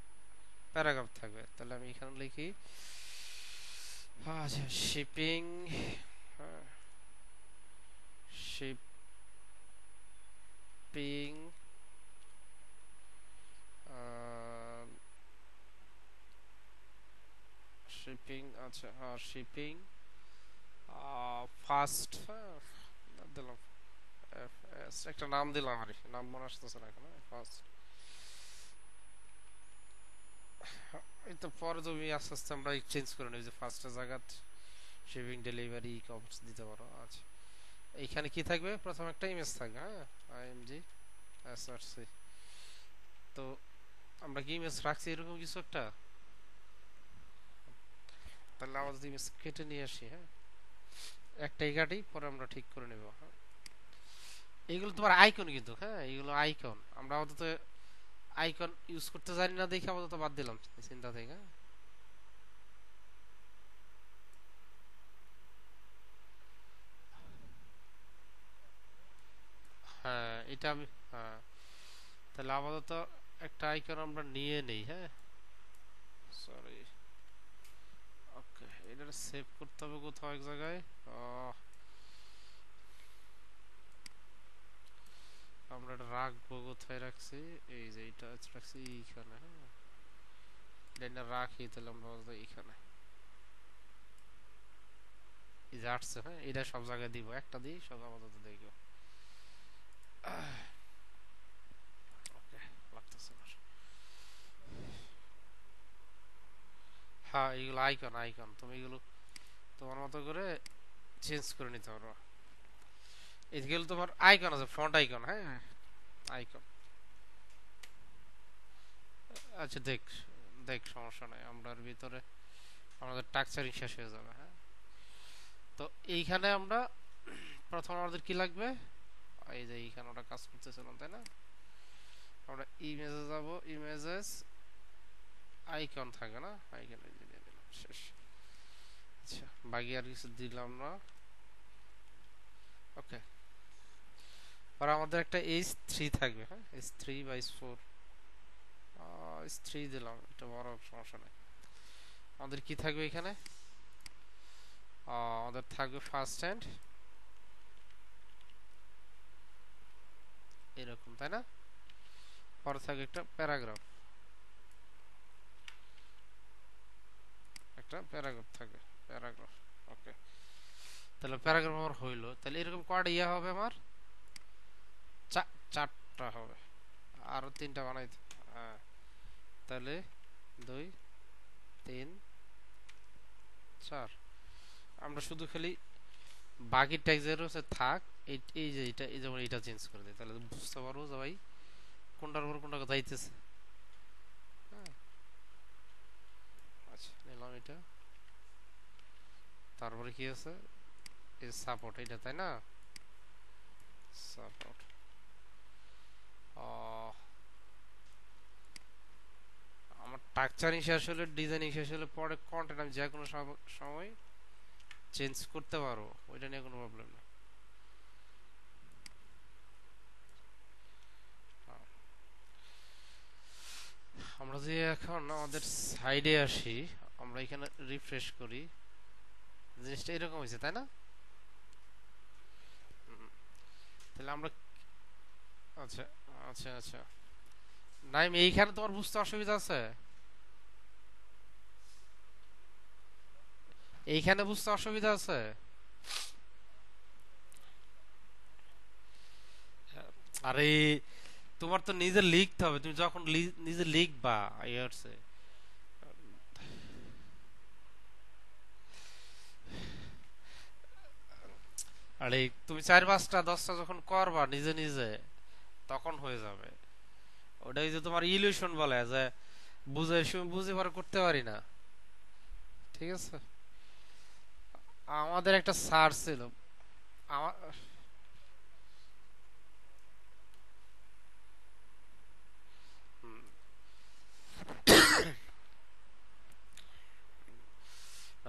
প্যারাগ্রাফ থাকবে। তাহলে আমি এখানে লিখি আচ্ছা শিপিং, শিপিং শিপিং। আচ্ছা, হ্যাঁ শিপিং ফার্স্ট। হ্যাঁ, দিলাম একটা নাম দিলাম, আর নাম মনে আসতেছে না এখন। ফার্স্ট, এই তো পরে তুমি আস্তে আস্তে আমরা চেঞ্জ করে নেই যে ফার্স্টের জায়গা শিপিং, ডেলিভারি, ই কমার্স দিতে পারো। আচ্ছা, এইখানে কি থাকবে? প্রথম একটা ইমেজ থাকবে। হ্যাঁ, আইএমজি এসআরসি। তো আমরা কি ইমেজ রাখছি এরকম কিছু একটা? তাহলে আমাদের ইমেজ কেটে নিয়ে আসি। হ্যাঁ, একটাই কাটি, পরে আমরা ঠিক করে নেব। হ্যাঁ, এইগুলো তোমার আইকন কিন্তু। হ্যাঁ, এইগুলো আইকন। আমরা আপাতত আইকন ইউজ করতে জানি না দেখে আপাতত বাদ দিলাম চিন্তা থেকে। হ্যাঁ, এটা আমি, হ্যাঁ, তাহলে আপাতত একটা আইকন আমরা নিয়ে নেই। হ্যাঁ, সরি। ওকে, এটা সেভ করতে হবে কোথাও এক জায়গায়। আহ, আমরা এটা রাখবো কোথায় রাখছি? এই যে এটা রাখছি এইখানে। হ্যাঁ, এটা রাখি, তাহলে আমরা এইখানে এই যে আসছে। হ্যাঁ, এটা সব জায়গায় দিব, একটা দিই সব আপাতত দেখবো। ওকে, লাগতেছে না। হ্যাঁ, এইগুলো আইকন। আইকন তুমি এগুলো তোমার মতো করে চেঞ্জ করে নিতে পারো। এগুলো তোমার আইকন আছে, ফন্ট আইকন। হ্যাঁ, আইকন। আচ্ছা, দেখ দেখ, সমস্যা নাই, আমরার ভিতরে আমাদের টাকচারিং শেষ হয়ে যাবে। হ্যাঁ, তো এইখানে আমরা প্রথম আমাদের কি লাগবে? এই যে এইখানে ওটা কাজ করতেছিলাম, তাই না? আমরা ইমেজে যাব, ইমেজেস, আইকন থাকে না, আইকন দিয়ে দিলাম, শেষ। আচ্ছা, বাকি আর কিছু দিলাম না। ওকে, আর আমাদের একটা এইচ থ্রি থাকবে। হ্যাঁ, এইচ থ্রি বা এইচ ফোর, এইচ থ্রি দিলাম, এটা বড় সমস্যা নেই। আমাদের কি থাকবে এখানে? আমাদের থাকবে ফার্স্ট হ্যান্ড এরকম, তাই না? পরে থাকবে একটা প্যারাগ্রাফ, একটা প্যারাগ্রাফ থাকবে, প্যারাগ্রাফ। ওকে, তাহলে প্যারাগ্রাফ আমার হইলো। তাহলে এরকম কয়টা ইয়া হবে আমার? চারটা হবে। আরো তিনটা বানাই। হ্যাঁ, তাহলে 2, 3, 4। আমরা শুধু খালি বাকি ট্যাক্সের হচ্ছে থাক। এই যে এটা, এই যেমন এটা চেঞ্জ করে দিই, তাহলে বুঝতে পারবো যে ভাই কোনটার উপর কোনটা যাইতেছে। হ্যাঁ, আচ্ছা, নিলাম এটা। তারপরে কি আছে? এই সাপোর্ট, এটা তাই না? সাপোর্ট। আমার স্ট্রাকচারিং শেষ হলে, ডিজাইনিং শেষ হলে, পরে কন্টেন্ট আমি যে কোনো সময় চেঞ্জ করতে পারবো, ওইটা নিয়ে কোনো প্রবলেম না। আমরা যে এখন আমাদের সাইডে আসি, আমরা এখানে রিফ্রেশ করি, জিনিসটা এরকম হয়েছে, তাই না? তাহলে আমরা, আচ্ছা আচ্ছা আচ্ছা, নাইম এইখানে তোমার বুঝতে অসুবিধা আছে? এইখানে বুঝতে অসুবিধা আছে? আরে তোমার তো নিজে লিখতে হবে, তুমি যখন নিজে লিখবা ইয়ার্সে। আরে তুমি 4 5টা 10টা যখন করবা নিজে নিজে, তখন হয়ে যাবে। ওটাই যে তোমার ইলিউশন বলে যে বুঝে বুঝে পরে করতে পারি না। ঠিক আছে। আমাদের একটা স্যার ছিল। আমার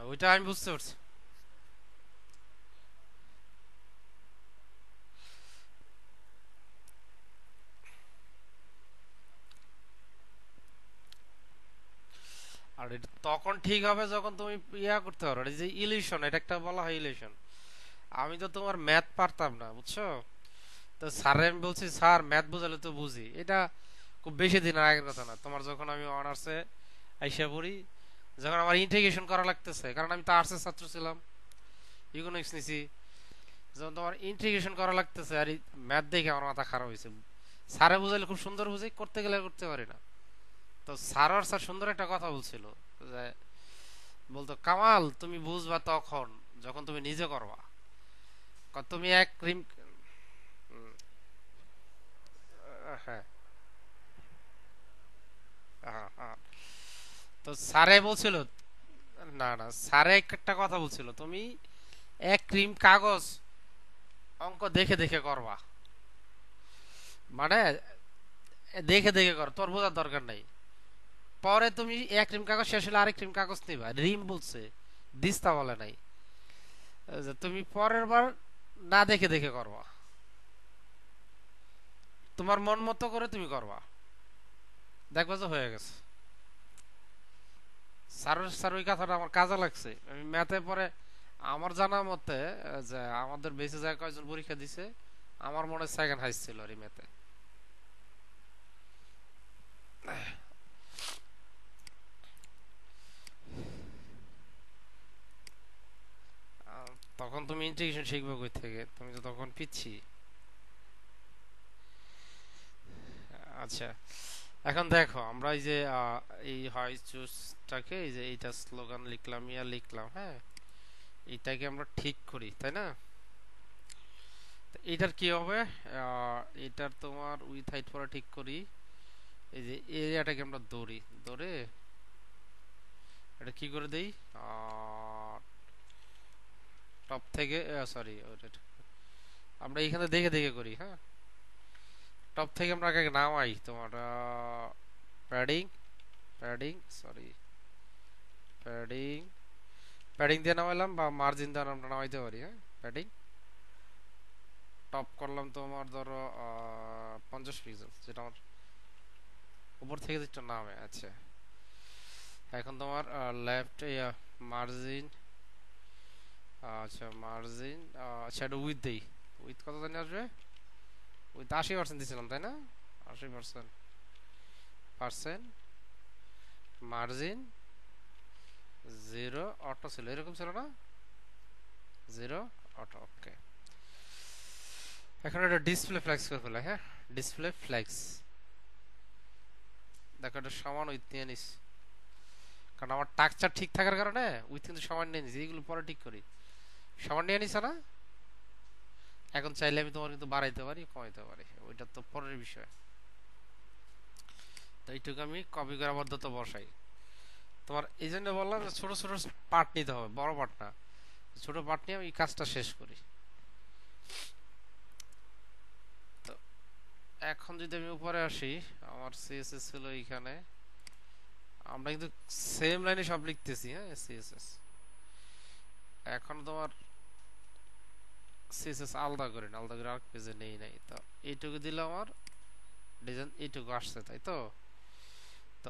ওইটা আমি বুঝতে পারছি। আর এটা তখন ঠিক হবে যখন তুমি ইয়া করতে পারো, এই যে ইলিউশন, এটা একটা বলা হয় ইলিউশন। আমি তো তোমার ম্যাথ পারতাম না, বুঝছো? তো স্যার আমি বলছি স্যার ম্যাথ বোঝালে তো বুঝি। এটা খুব বেশি দিন আগের কথা না, তোমার যখন আমি অনার্সে আইসা পড়ি, যখন আমার ইন্টিগ্রেশন করা লাগতেছে, কারণ আমি তো আর্টসের ছাত্র ছিলাম, ইকোনমিক্স নিছি। যখন তোমার ইন্টিগ্রেশন করা লাগতেছে আর ম্যাথ দেখে আমার মাথা খারাপ হয়েছে। স্যারে বুঝাইলে খুব সুন্দর বুঝাই, করতে গেলে আর করতে পারি না। তো স্যার সুন্দর একটা কথা বলছিল যে, বলতো কামাল তুমি বুঝবা তখন যখন তুমি নিজে করবা। তুমি এক ক্রিম। হ্যাঁ, হ্যাঁ, হ্যাঁ। তো স্যারে বলছিল, না না, স্যারে একটা কথা বলছিল, তুমি এক ক্রিম কাগজ অঙ্ক দেখে দেখে করবা। মানে দেখে দেখে কর, তোর বোঝার দরকার নাই। পরে তুমি এক ক্রিম কাগজ শেষ হলে আরেক ক্রিম কাগজ নিবা, রিম বলছে, দিস্তা বলে নাই। যে তুমি পরের বার না দেখে দেখে করবা, তোমার মন মতো করে তুমি করবা, দেখবা যে হয়ে গেছে। স্যার ওই কথাটা আমার কাজে লাগছে। আমি ম্যাথে পরে আমার জানা মতে যে আমাদের বেঁচে যায় কয়জন পরীক্ষা দিছে, আমার মনে হয় সেকেন্ড হাইস্ট ছিল আর ম্যাথে। তখন তুমি ইন্টিগ্রেশন শিখবে কই থেকে, তুমি তো তখন পিচ্ছি। আচ্ছা, এখন দেখো আমরা এই যে এই হয় চুজটাকে, এই যে এইটা স্লোগান লিখলাম, ইয়া লিখলাম, হ্যাঁ, এইটাকে আমরা ঠিক করি, তাই না? তো এটার কি হবে? এটার তোমার উইথ হাইট পরা ঠিক করি। এই যে এরিয়াটাকে আমরা ধরি, ধরে এটা কি করে দেই, টপ থেকে, সরি, আমরা এইখানে দেখে দেখে করি, হ্যাঁ। টপ থেকে আমরা আগে নামাই তোমার padding, padding, sorry, padding, padding দিয়ে নামাইলাম, বা মার্জিন দিয়ে আমরা নামাইতে পারি, হ্যাঁ, প্যাডিং। টপ করলাম তোমার ধরো 50 পিক্সেল, যেটা আমার উপর থেকে যেটা নামে। আচ্ছা, এখন তোমার লেফট মার্জিন, আচ্ছা মার্জিন, আচ্ছা এটা উইথ দেই। উইথ কত জানি আসবে? উইথ 80% দিছিলাম, তাই না? 80% পার্সেন্ট মার্জিন, জিরো অটো ছিল, এরকম ছিল না? জিরো অটো, ওকে। এখন এটা ডিসপ্লে ফ্লেক্স করে ফেলে, হ্যাঁ, ডিসপ্লে ফ্লেক্স। দেখো এটা সমান উইথ নিয়ে নিস, কারণ আমার টাকচার ঠিক থাকার কারণে উইথ কিন্তু সমান নিয়ে নিছি, এইগুলো পরে ঠিক করি। সমান নিয়ে নিছ না? এখন চাইলে আমি তোমার কিন্তু বাড়াইতে পারি, কমাইতে পারি, ওইটা তো পরের বিষয়। তো এইটুকু আমি কপি করা পদ্ধতি বসাই। তোমার এই জন্য বললাম যে ছোট ছোট পার্ট নিতে হবে, বড় পার্ট না। ছোট পার্ট নিয়ে আমি এই কাজটা শেষ করি। তো এখন যদি আমি উপরে আসি, আমার সিএসএস ছিল এইখানে, আমরা কিন্তু সেম লাইনে সব লিখতেছি, হ্যাঁ, সিএসএস। এখন তোমার সিএসএস আলাদা করে না, আলাদা করে আরেক পেজে নেই নাই। তো এইটুকু দিলে আমার ডিজাইন এইটুকু আসছে, তাই তো? তো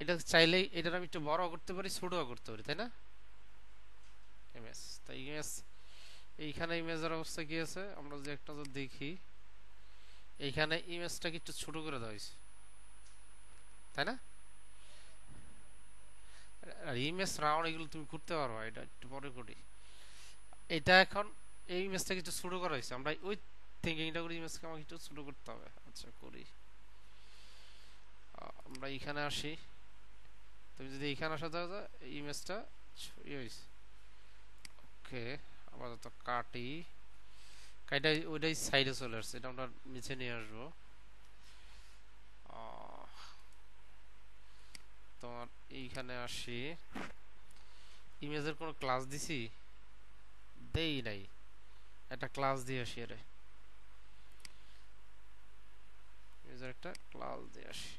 এটা চাইলেই এটার আমি একটু বড় করতে পারি, ছোটও করতে পারি, তাই না? ইমেজ, তো ইমেজ, এইখানে ইমেজের অবস্থা কি আছে আমরা যদি একটা যদি দেখি, এইখানে ইমেজটাকে একটু ছোট করে দেওয়া হয়েছে, তাই না? আর ইমেজ রাউন্ড এগুলো তুমি করতে পারো, এটা একটু পরে করি। এটা এখন এই ইমেজটাকে একটু ছোট করা হয়েছে, আমরা ওই থিঙ্কিংটা করি, ইমেজকে আমাকে একটু ছোট করতে হবে। আচ্ছা করি, আমরা এখানে আসি। তুমি যদি এখানে আসা তাহলে ইমেজটা ইয়ে হয়েছে। ওকে, আপাতত কাটি, কাইটা ওইটাই সাইডে চলে আসছে, এটা আমরা নিচে নিয়ে আসবো। তোমার এইখানে আসি, ইমেজের কোনো ক্লাস দিছি? দেই নাই, একটা ক্লাস দিয়ে আসি। আরে ইমেজের একটা ক্লাস দিয়ে আসি।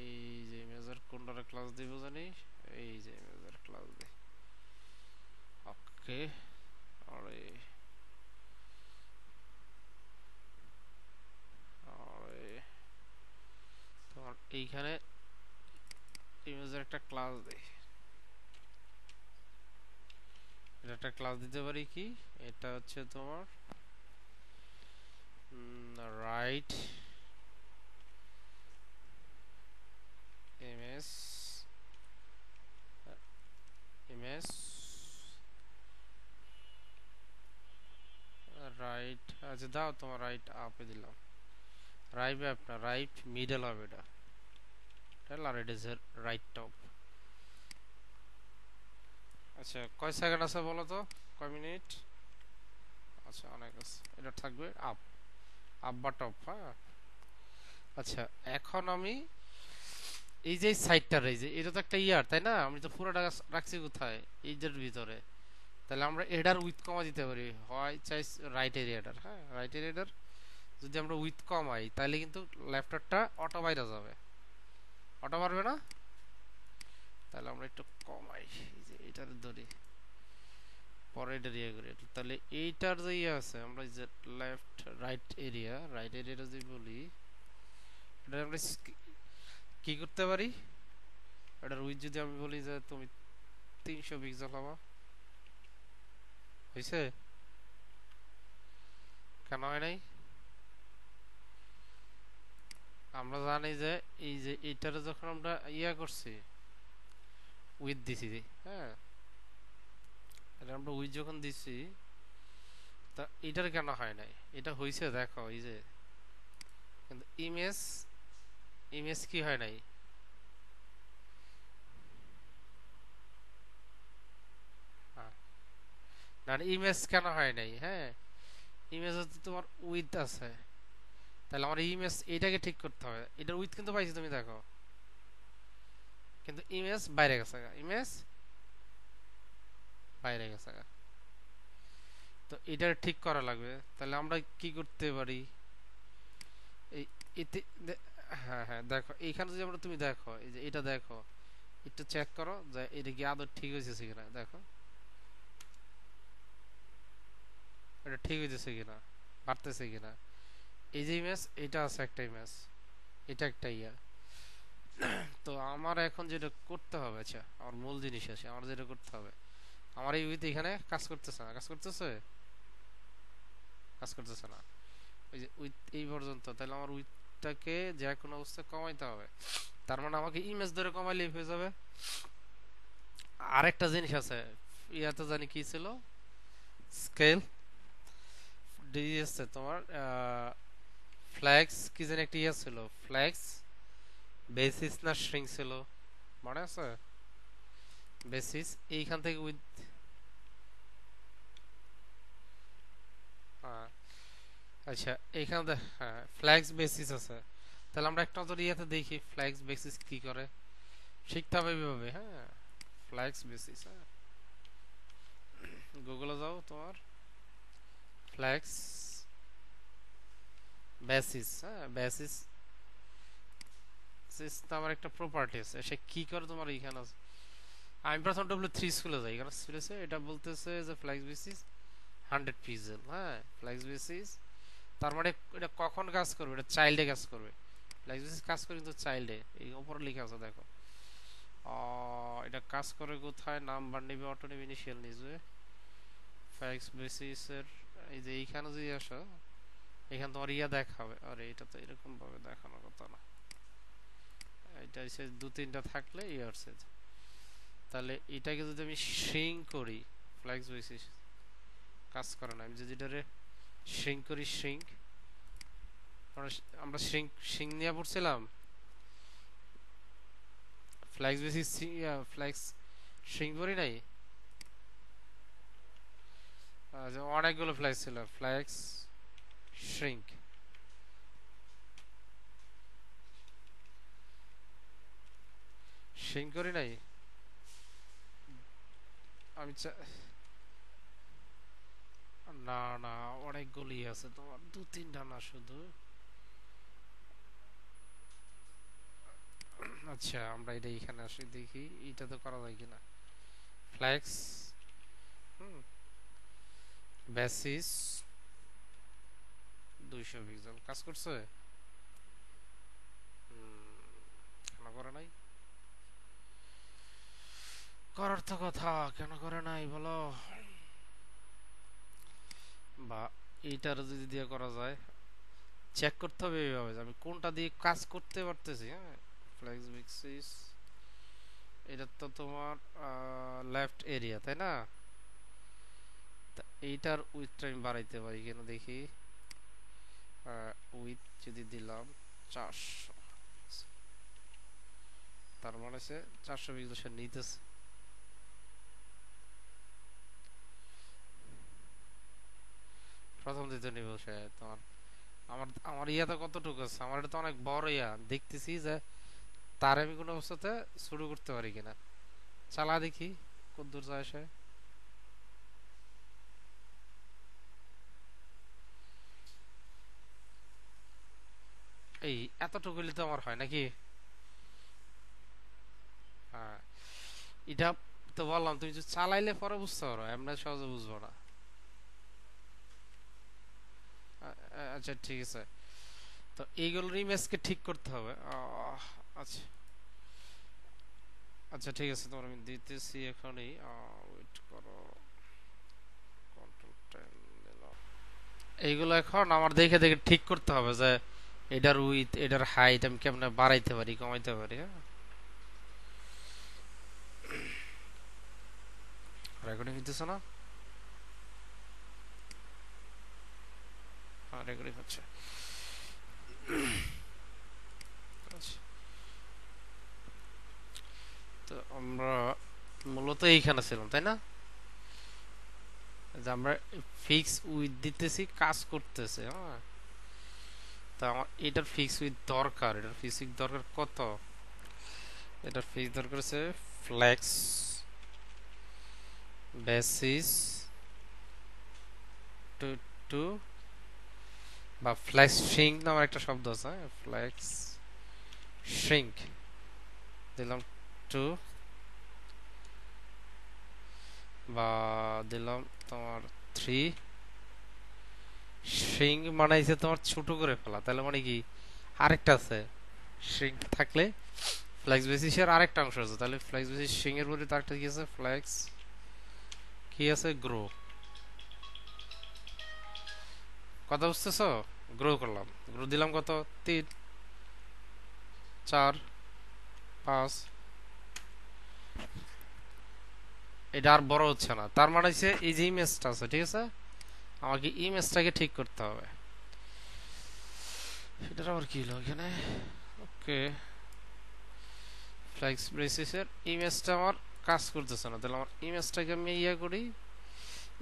এই যে ইমেজের কোনটার ক্লাস দিব জানি, এই যে ইমেজের ক্লাস দিই। ওকে, আরে আরে তোমার এইখানে ইমেজের একটা ক্লাস দেই। এটা একটা ক্লাস দিতে পারি কি, এটা হচ্ছে তোমার রাইট ইমেজ, ইমেজ রাইট, আচ্ছা দাও, তোমার রাইট আপে দিলাম। রাইট আপনার রাইট মিডল হবে এটা, আর এটা ইজ রাইট টপ। আচ্ছা কয় সেকেন্ড আছে বলো তো, কয় মিনিট? আচ্ছা অনেক আছে, এটা থাকবে আপ, আপ বা টপ। হ্যাঁ আচ্ছা, এখন আমি এই যে সাইডটার, এই যে এটা তো একটা ইয়ার তাই না, আমি তো পুরোটা রাখছি কোথায়, এইটার ভিতরে। তাহলে আমরা এডার উইথ কমা দিতে পারি, হয় চাই রাইট এরিয়াটার। হ্যাঁ রাইট এরিয়াটার যদি আমরা উইথ কমাই তাহলে কিন্তু লেফটারটা অটো বাইরে যাবে, অটো মারবে না। তাহলে আমরা একটু কমাই, এই যে এইটার ধরি, পরে এটা ইয়ে করি। তাহলে এইটার যে ইয়ে আছে, আমরা যে লেফট রাইট এরিয়া, রাইট এরিয়াটা যদি বলি, এটা আমরা কি করতে পারি, এটার উইথ যদি আমি বলি যে তুমি 300 পিক্সেল হবা, হয়েছে? কেন হয় নাই? আমরা জানি যে এই যে এইটারে যখন আমরা ইয়া করছি, উইথ দিছি, হ্যাঁ এটা আমরা উইথ যখন দিছি, তা এটার কেন হয় নাই? এটা হয়েছে দেখো, এই যে কিন্তু ইমেজ, ইমেজ কি হয় নাই? না ইমেজ কেন হয় নাই? হ্যাঁ ইমেজ হচ্ছে তোমার উইথ আছে, তাহলে আমার ইমেজ এটাকে ঠিক করতে হবে। এটার উইথ কিন্তু পাইছি তুমি দেখো, কিন্তু ইমেজ বাইরে গেছে, ইমেজ বাইরে গেছে। তো এটা ঠিক করা লাগবে। তাহলে আমরা কি করতে পারি, এই এতে হ্যাঁ হ্যাঁ দেখো এইখানে যদি আমরা, তুমি দেখো এই যে এটা দেখো, একটু চেক করো যে এটা কি আদৌ ঠিক হয়েছে কিনা, দেখো এটা ঠিক হয়েছে কিনা, বাড়তেছে কিনা। এই যে ইমেজ, এটা আছে একটা ইমেজ, এটা একটা ইয়া। তো আমার এখন যেটা করতে হবে, আচ্ছা আমার মূল জিনিস আছে, আমার যেটা করতে হবে, আমার এই উইথ এখানে কাজ করতেছে না, কাজ করতেছে, কাজ করতেছে না, ওই যে উইথ এই পর্যন্ত। তাহলে আমার উইথটাকে যে কোনো অবস্থায় কমাইতে হবে, তার মানে আমাকে ইমেজ ধরে কমাইলেই হয়ে যাবে। আরেকটা জিনিস আছে, ইয়াতে জানি কি ছিল, স্কেল দিয়েছে তোমার, ফ্ল্যাক্স কি জানি একটা ইয়ে ছিল, ফ্ল্যাক্স বেসিস না স্ট্রিং ছিল, মনে আছে? বেসিস এইখান থেকে উইথ, হ্যাঁ আচ্ছা এইখানে হ্যাঁ ফ্ল্যাক্স বেসিস আছে। তাহলে আমরা একটা নজর ইয়েতে দেখি ফ্ল্যাক্স বেসিস কি করে, শিখতে হবে এইভাবে। হ্যাঁ ফ্ল্যাক্স বেসিস, হ্যাঁ গুগলে যাও, তোমার ফ্ল্যাক্স বেসিস, হ্যাঁ বেসিস আমার একটা প্রপার্টি আছে, সে কি করে তোমার এইখানে আছে। আমি প্রথম W3 স্কুলে যাই, এখানে স্কুলেছে এটা বলতেছে যে ফ্ল্যাক্স বেসিস 100 পিক্সেল। হ্যাঁ ফ্ল্যাক্স বেসিস তার মানে এটা কখন কাজ করবে, এটা চাইল্ডে কাজ করবে। ফ্ল্যাক্স বেসিস কাজ করে কিন্তু চাইল্ডে, এই উপরে লেখা আছে দেখো। এটা কাজ করে কোথায়, নাম্বার নেবে, অটো নেবে, ইনিশিয়াল নিবে। ফ্ল্যাক্স বেসিসের এই যে এইখানে যদি আসো, এখানে তোমার ইয়া দেখাবে। আরে এটা তো এরকম ভাবে দেখানোর কথা না, এটা হচ্ছে দু তিনটা থাকলে ইয়ারস। তাহলে এটাকে যদি আমি শ্রিঙ্ক করি, ফ্ল্যাক্স বেসিস কাজ করে না। আমি যদি এটারে শ্রিঙ্ক করি, শ্রিঙ্ক, আমরা শ্রিঙ্ক নিয়ে পড়ছিলাম, ফ্ল্যাক্স বেসিস ফ্ল্যাক্স শ্রিঙ্ক করি নাই, অনেকগুলো ফ্ল্যাক্স ছিল, ফ্ল্যাক্স শ্রিঙ্ক, শ্রিঙ্ক করি নাই আমি। না না, অনেকগুলি আছে তোমার, 2-3টা না শুধু। আচ্ছা আমরা এটা এখানে আসি, দেখি এটা তো করা যায় কিনা। ফ্ল্যাক্স বেসিস 200 পিক্সেল কাজ করছে? কেন করে নাই? করার তো কথা, কেন করে নাই বলো? বা এইটার যদি দিয়ে করা যায়, চেক করতে হবে এইভাবে আমি কোনটা দিয়ে কাজ করতে পারতেছি। হ্যাঁ, ফ্ল্যাক্স বেসিস এটা তো তোমার লেফট এরিয়া, তাই না? এইটার উইথটা আমি বাড়াইতে পারি কেন দেখি। উইথ যদি দিলাম 400, তার মানে সে 400 পিক্সেল সে নিতেছে। প্রথম দিতে নিব সে তোমার। আমার আমার ইয়াটা কতটুকু আছে? আমার এটা তো অনেক বড় ইয়া, দেখতেছি যে তার আমি কোনো অবস্থাতে শুরু করতে পারি কিনা। চালা দেখি কতদূর যায় সে। এই এতটুকু হলে তো আমার হয় নাকি? হ্যাঁ, এটা তো বললাম, তুমি যদি চালাইলে পরে বুঝতে পারো, এমনি সহজে বুঝবো না। আচ্ছা ঠিক আছে, তো এইগুলোর ইমেজকে ঠিক করতে হবে। আচ্ছা আচ্ছা ঠিক আছে, তোমার আমি দিতেছি এখনই, ওয়েট করো। কন্ট্রোল 10 নিলাম। এইগুলো এখন আমার দেখে দেখে ঠিক করতে হবে যে এটার উইথ, এটার হাইট আমি কেমনে বাড়াইতে পারি, কমাইতে পারি। হ্যাঁ, রেকর্ডিং হইতেছে না? হ্যাঁ রেকর্ডিং হচ্ছে। আচ্ছা, তো আমরা মূলত এইখানে ছিলাম তাই না, যে আমরা ফিক্স উইথ দিতেছি, কাজ করতেছে। হ্যাঁ, তা আমার এটার ফিক্স উইথ দরকার, এটার ফিক্স উইথ দরকার কত? এটার ফিক্স দরকার হচ্ছে ফ্লেক্স বেসিস টু টু, বা ফ্লেক্স শ্রিঙ্ক নামের একটা শব্দ আছে, ফ্লেক্স শ্রিঙ্ক দিলাম 2, বা দিলাম তোমার 3। শ্রিঙ্ক মানাইছে তোমার ছোট করে ফেলা, তাহলে মানে কি আরেকটা আছে শ্রিঙ্ক থাকলে ফ্লেক্স বেসিসের আরেকটা অংশ আছে, তাহলে ফ্লেক্স বেসিস শ্রিঙ্ক এর পরে আরেকটা কি আছে, ফ্লেক্স কি আছে, গ্রো। কথা বুঝতেছো? গ্রো করলাম, গ্রো দিলাম কত, 3, 4, 5। এটা আর বড় হচ্ছে না, তার মানে হচ্ছে এই যে ইমেজটা আছে, ঠিক আছে, আমাকে ইমেজটাকে ঠিক করতে হবে। সেটার আবার কি হলো এখানে? ওকে, ফ্লেক্স বেসিসের ইমেজটা আমার কাজ করতেছে না, তাহলে আমার ইমেজটাকে আমি ইয়া করি।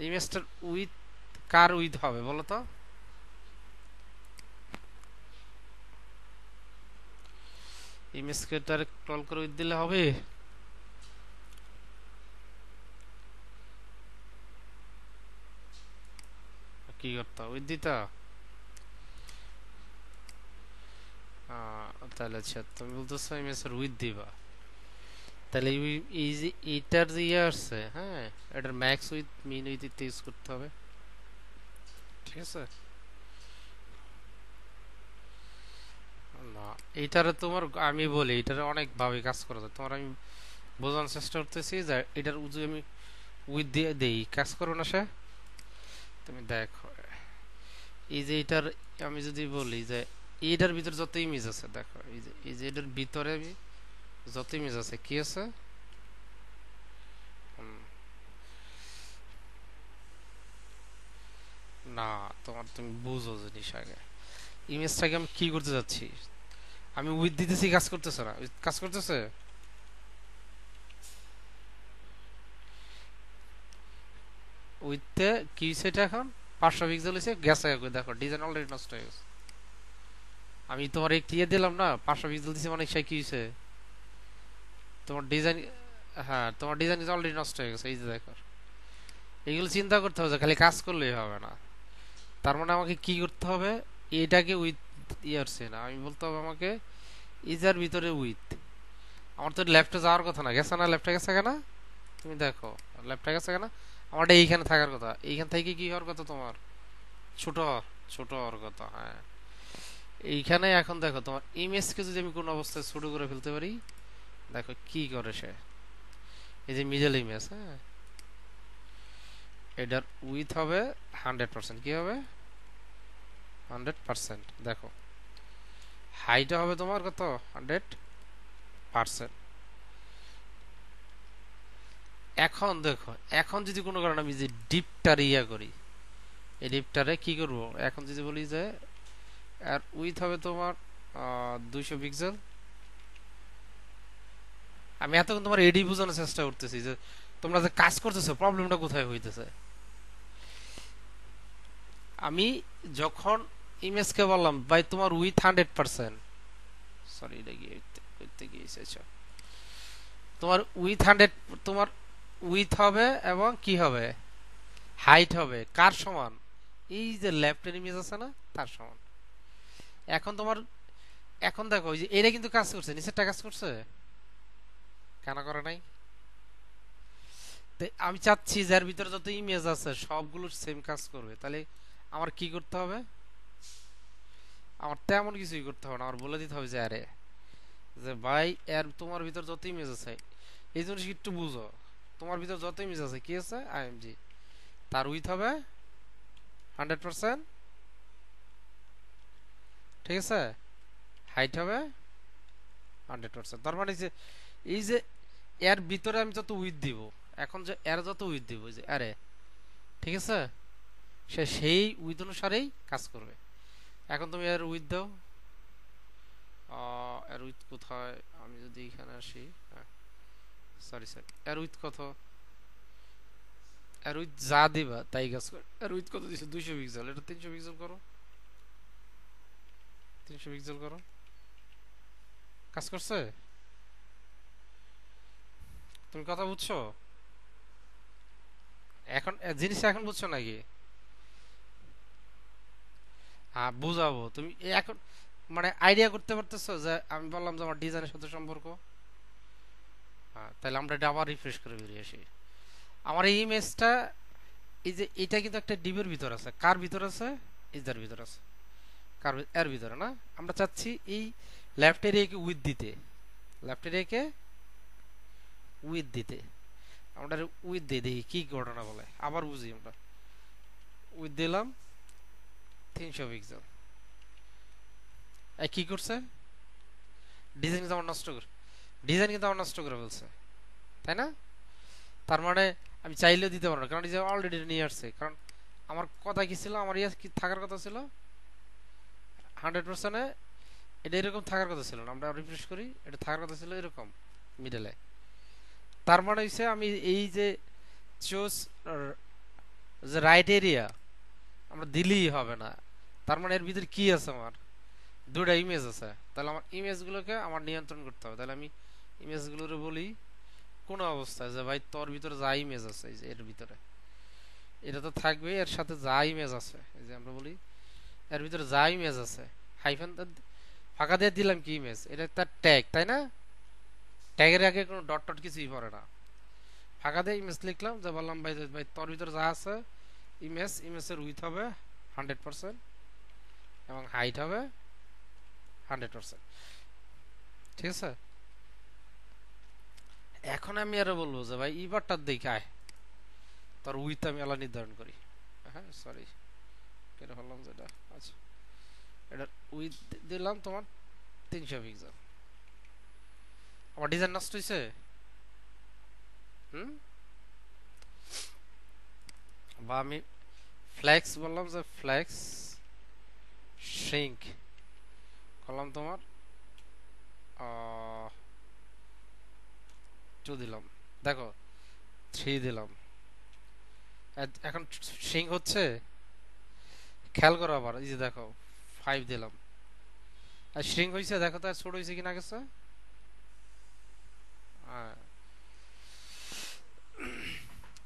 ইমেজটার উইথ কার উইথ হবে বলো তো? ইমেজকে ডাইরেক্ট কল করে উইথ দিলে হবে? কি করতে উইথ দিতা? তাহলে আচ্ছা, তুমি বলতেছো ইমেজের উইথ দিবা, তাহলে এই যে এইটার যে ইয়ে আসছে, হ্যাঁ, এটার max width min width use করতে হবে, ঠিক আছে? না, এইটারে তোমার আমি বলি এটারে অনেক ভাবে কাজ করা যায়, তোমার আমি বোঝানোর চেষ্টা করতেছি যে এটার যদি আমি উইথ দিয়ে দেই, কাজ করো না সে? তুমি দেখো, এই যে এটার আমি যদি বলি যে এইটার ভিতরে যত ইমেজ আছে, দেখো এই যে এটার ভিতরে আমি যত ইমেজ আছে কি আছে, না, তুমি বুঝো জিনিস আগে। ইমেজটাকে আমি কি করতে যাচ্ছি, আমি উইথ দিতেছি, কাজ করতেছে না, কাজ করতেছে। উইথে কি হয়েছে, এটা এখন 500 পিক্সেল হয়েছে, গেছে দেখো ডিজাইন অলরেডি নষ্ট হয়ে গেছে। আমি তোমার একটু ইয়ে দিলাম না, 500 পিক্সেল দিছি, মানে সে কি হয়েছে তোমার ডিজাইন। হ্যাঁ, তোমার ডিজাইন অলরেডি নষ্ট হয়ে গেছে, এই যে দেখো। এগুলো চিন্তা করতে হবে, খালি কাজ করলেই হবে না। তার মানে আমাকে কি করতে হবে, এটাকে উইথ ইয়ারছে না, আমি বলতে হবে আমাকে ইজার ভিতরে উইথ। আমার তো লেফটে যাওয়ার কথা না, গেছে না, লেফটে গেছে কেনা, তুমি দেখো লেফটে গেছে কেনা। আমারটা এইখানে থাকার কথা, এইখান থেকে কি হওয়ার কথা তোমার, ছোট ছোট হওয়ার কথা। হ্যাঁ, এইখানে এখন দেখো তোমার ইমেজকে যদি আমি কোনো অবস্থায় ছোট করে ফেলতে পারি, দেখো কি করে সে। এই যে মিডল ইমেজ, হ্যাঁ, এটার উইথ হবে 100%, কি হবে 100%। দেখো হাইট হবে তোমার কত, 100%। এখন দেখো, এখন যদি কোনো কারণে আমি যে ডিপটার ইয়া করি, এই ডিপটারে কি করব, এখন যদি বলি যে আর উইথ হবে তোমার 200 পিক্সেল। আমি এতক্ষণ তোমার এডি বোঝানোর চেষ্টা করতেছি যে তোমরা যে কাজ করতেছো প্রবলেমটা কোথায় হইতেছে। আমি যখন ইমেজকে বললাম ভাই তোমার উইথ 100%, সরি এটা গিয়ে করতে গিয়েছে, তোমার উইথ 100, তোমার উইথ হবে এবং কি হবে, হাইট হবে কার সমান, এই যে লেফটের ইমেজ আছে না তার সমান। এখন তোমার, এখন দেখো ওই যে এটা কিন্তু কাজ করছে, নিচেরটা কাজ করছে, কেন করে নাই। আমি চাচ্ছি যার ভিতরে যত ইমেজ আছে সবগুলো সেম কাজ করবে, তাহলে আমার কি করতে হবে, আমার তেমন কিছুই করতে হবে না, আমার বলে দিতে হবে যে আরে যে ভাই এর তোমার ভিতর যত ইমেজ আছে, এই জিনিস একটু বুঝো, তোমার ভিতর যত ইমেজ আছে কি আছে আইএমজি, তার উইথ হবে 100%, ঠিক আছে, হাইট হবে 100%। তার মানে যে এই যে এর ভিতরে আমি যত উইথ দিব, এখন যে এর যত উইথ দিব যে আরে, ঠিক আছে, সে সেই উইথ অনুসারেই কাজ করবে। এখন তুমি এর উইথ দাও, এর উইথ কোথায়, আমি যদি এখানে আসি, হ্যাঁ সরি সরি, এর উইথ কত, এর উইথ যা দিবা তাই কাজ করে। এর উইথ কত দিছে, 200 পিক্সেল, এটা 300 পিক্সেল করো, 300 পিক্সেল করো, কাজ করছে। তুমি কথা বুঝছো, এখন জিনিসটা এখন বুঝছো নাকি। হ্যাঁ বুঝাবো, তুমি এখন মানে আইডিয়া করতে পারতেছো যে আমি বললাম যে আমার ডিজাইনের সাথে সম্পর্ক। হ্যাঁ, তাহলে আমরা এটা আবার রিফ্রেশ করে বেরিয়ে আসি। আমার এই ইমেজটা, এই যে এটা কিন্তু একটা ডিবের ভিতর আছে, কার ভিতর আছে, ইজার ভিতর আছে, কার এর ভিতরে না। আমরা চাচ্ছি এই লেফট এরিয়াকে উইথ দিতে, লেফট এরিয়াকে উইথ দিতে, আমরা উইথ দিয়ে দেখি কি ঘটনা বলে, আবার বুঝি আমরা। উইথ দিলাম 300 পিক্সেল, কি করছে, ডিজাইন কিন্তু আমার নষ্ট করে, ডিজাইন কিন্তু আমার নষ্ট করে ফেলছে, তাই না। তার মানে আমি চাইলেও দিতে পারবো না, কারণ ডিজাইন অলরেডি নিয়ে আসছে, কারণ আমার কথা কি ছিল, আমার ইয়ে কি থাকার কথা ছিল 100%, এটা এরকম থাকার কথা ছিল না, আমরা রিফ্রেশ করি, এটা থাকার কথা ছিল এরকম মিডলে। তার মানে হচ্ছে আমি এই যে চুজ যে রাইট এরিয়া আমরা দিলেই হবে না, তার মানে এর ভিতরে কি আছে, আমার দুটা ইমেজ আছে, তাহলে আমার ইমেজগুলোকে আমার নিয়ন্ত্রণ করতে হবে। তাহলে আমি ইমেজগুলোরে বলি কোন অবস্থায় যে ভাই তোর ভিতরে যা ইমেজ আছে, এই যে এর ভিতরে এটা তো থাকবে, এর সাথে যা ইমেজ আছে, এই যে আমরা বলি এর ভিতরে যা ইমেজ আছে, হাইফেন ফাঁকা দিয়ে দিলাম কি ইমেজ, এটা তার ট্যাগ, তাই না, ট্যাগের আগে কোনো ডট টট কিছুই পড়ে না, ফাঁকা দিয়ে ইমেজ লিখলাম, যে বললাম ভাই ভাই তোর ভিতরে যা আছে ইমেজ, ইমেজের উইথ হবে 100% এবং হাইট হবে 100%, ঠিক আছে। এখন আমি আরো বলবো যে ভাই ইবারটার দেখায় তোর উইথ আমি আলা নির্ধারণ করি, হ্যাঁ সরি কেটে ফেললাম যেটা, আচ্ছা এটা উইথ দিলাম তোমার 300 পিক্সেল। আমার ডিজাইন নষ্ট হয়েছে, হুম, বা আমি ফ্লেক্স বললাম যে ফ্লেক্স শ্রিঙ্ক করলাম তোমার 2 দিলাম, দেখো 3 দিলাম, এখন শ্রিঙ্ক হচ্ছে, খেয়াল করো আবার, এই যে দেখো 5 দিলাম, আর শ্রিঙ্ক হয়েছে, দেখো তো আর ছোট হয়েছে কিনা গেছে। হ্যাঁ,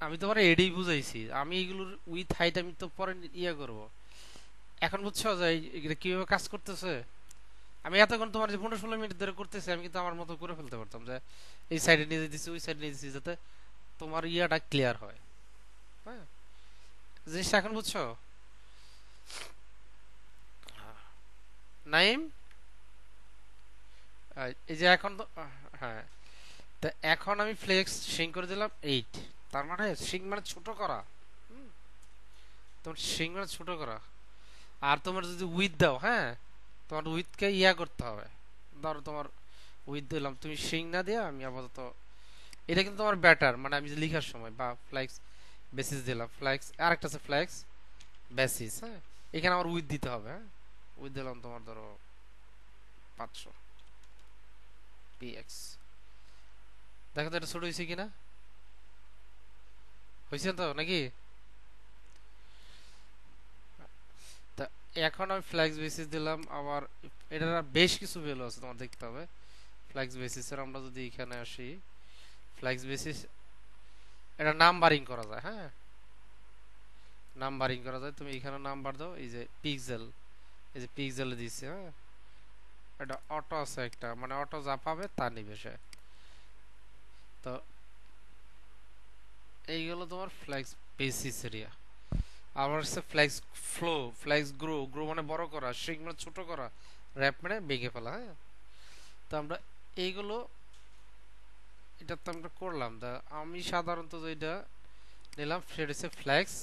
আমি তোমার এডি বুঝাইছি, আমি এগুলোর উইথ হাইট আমি তো পরে ইয়ে করব। এখন বুঝছো যে এগুলো কিভাবে কাজ করতেছে। আমি এতক্ষণ তোমার যে 15-16 মিনিট ধরে করতেছি, আমি কিন্তু আমার মতো করে ফেলতে পারতাম, যে এই সাইডে নিয়ে দিচ্ছি, ওই সাইডে নিয়ে দিচ্ছি, যাতে তোমার ইয়াটা ক্লিয়ার হয়। হ্যাঁ, জিনিসটা এখন বুঝছো। নাইম, এই যে এখন তো হ্যাঁ, তা এখন আমি ফ্লেক্স সিং করে দিলাম 8, তার মানে সিং মানে ছোট করা। হুম, তোমার সিং মানে ছোট করা। আর তোমার যদি উইথ দাও, হ্যাঁ, তোমার উইথকে ইয়া করতে হবে। ধরো তোমার উইথ দিলাম, তুমি সিং না দিয়ে আমি আপাতত, এটা কিন্তু তোমার ব্যাটার, মানে আমি যে লেখার সময়, বা ফ্লেক্স বেসিস দিলাম, ফ্লেক্স আরেকটা আছে ফ্লেক্স বেসিস। হ্যাঁ, এখানে আমার উইথ দিতে হবে। হ্যাঁ, উইথ দিলাম তোমার ধরো 500 px। দেখো তো এটা ছোট হয়েছে কিনা, হয়েছে তো নাকি। তা এখন আমি ফ্ল্যাক্স বেসিস দিলাম, আবার এটার আর বেশ কিছু ভ্যালু আছে তোমার দেখতে হবে। ফ্ল্যাক্স বেসিসের আমরা যদি এখানে আসি, ফ্ল্যাক্স বেসিস এটা নাম্বারিং করা যায়। হ্যাঁ, নাম্বারিং করা যায়, তুমি এখানে নাম্বার দাও, এই যে পিক্সেল, এই যে পিক্সেলে দিচ্ছে। হ্যাঁ, এটা অটো আছে একটা, মানে অটো যা পাবে তা নিবে সে। তো এইগুলো তোমার ফ্ল্যাক্স বেসিস এরিয়া। আবার হচ্ছে flax flow, flax grow, grow মানে বড় করা, শ্রিঙ্ক মানে ছোট করা, র্যাপ মানে ভেঙে ফেলা। হ্যাঁ, তো আমরা এইগুলো, এটা তো আমরা করলাম। তা আমি সাধারণত যেটা নিলাম সেটা হচ্ছে ফ্ল্যাক্স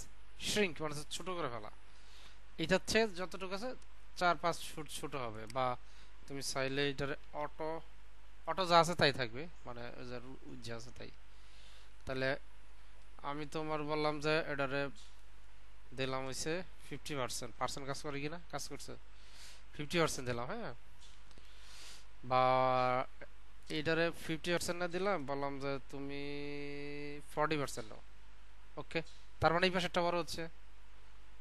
শ্রিঙ্ক, মানে হচ্ছে ছোট করে ফেলা। এটা হচ্ছে যতটুকু আছে 4-5 ফুট ছোট হবে, বা তুমি চাইলে এটার অটো, অটো যা আছে তাই থাকবে, মানে যা আছে তাই। তাহলে আমি তোমার বললাম যে এটারে দিলাম হচ্ছে 50%, পার্সেন্ট কাজ করে কিনা, কাজ করছে, 50% দিলাম। হ্যাঁ, বা এটারে 50% না দিলাম, বললাম যে তুমি 40% নাও। ওকে, তার মানে এই পাশেরটা বড় হচ্ছে,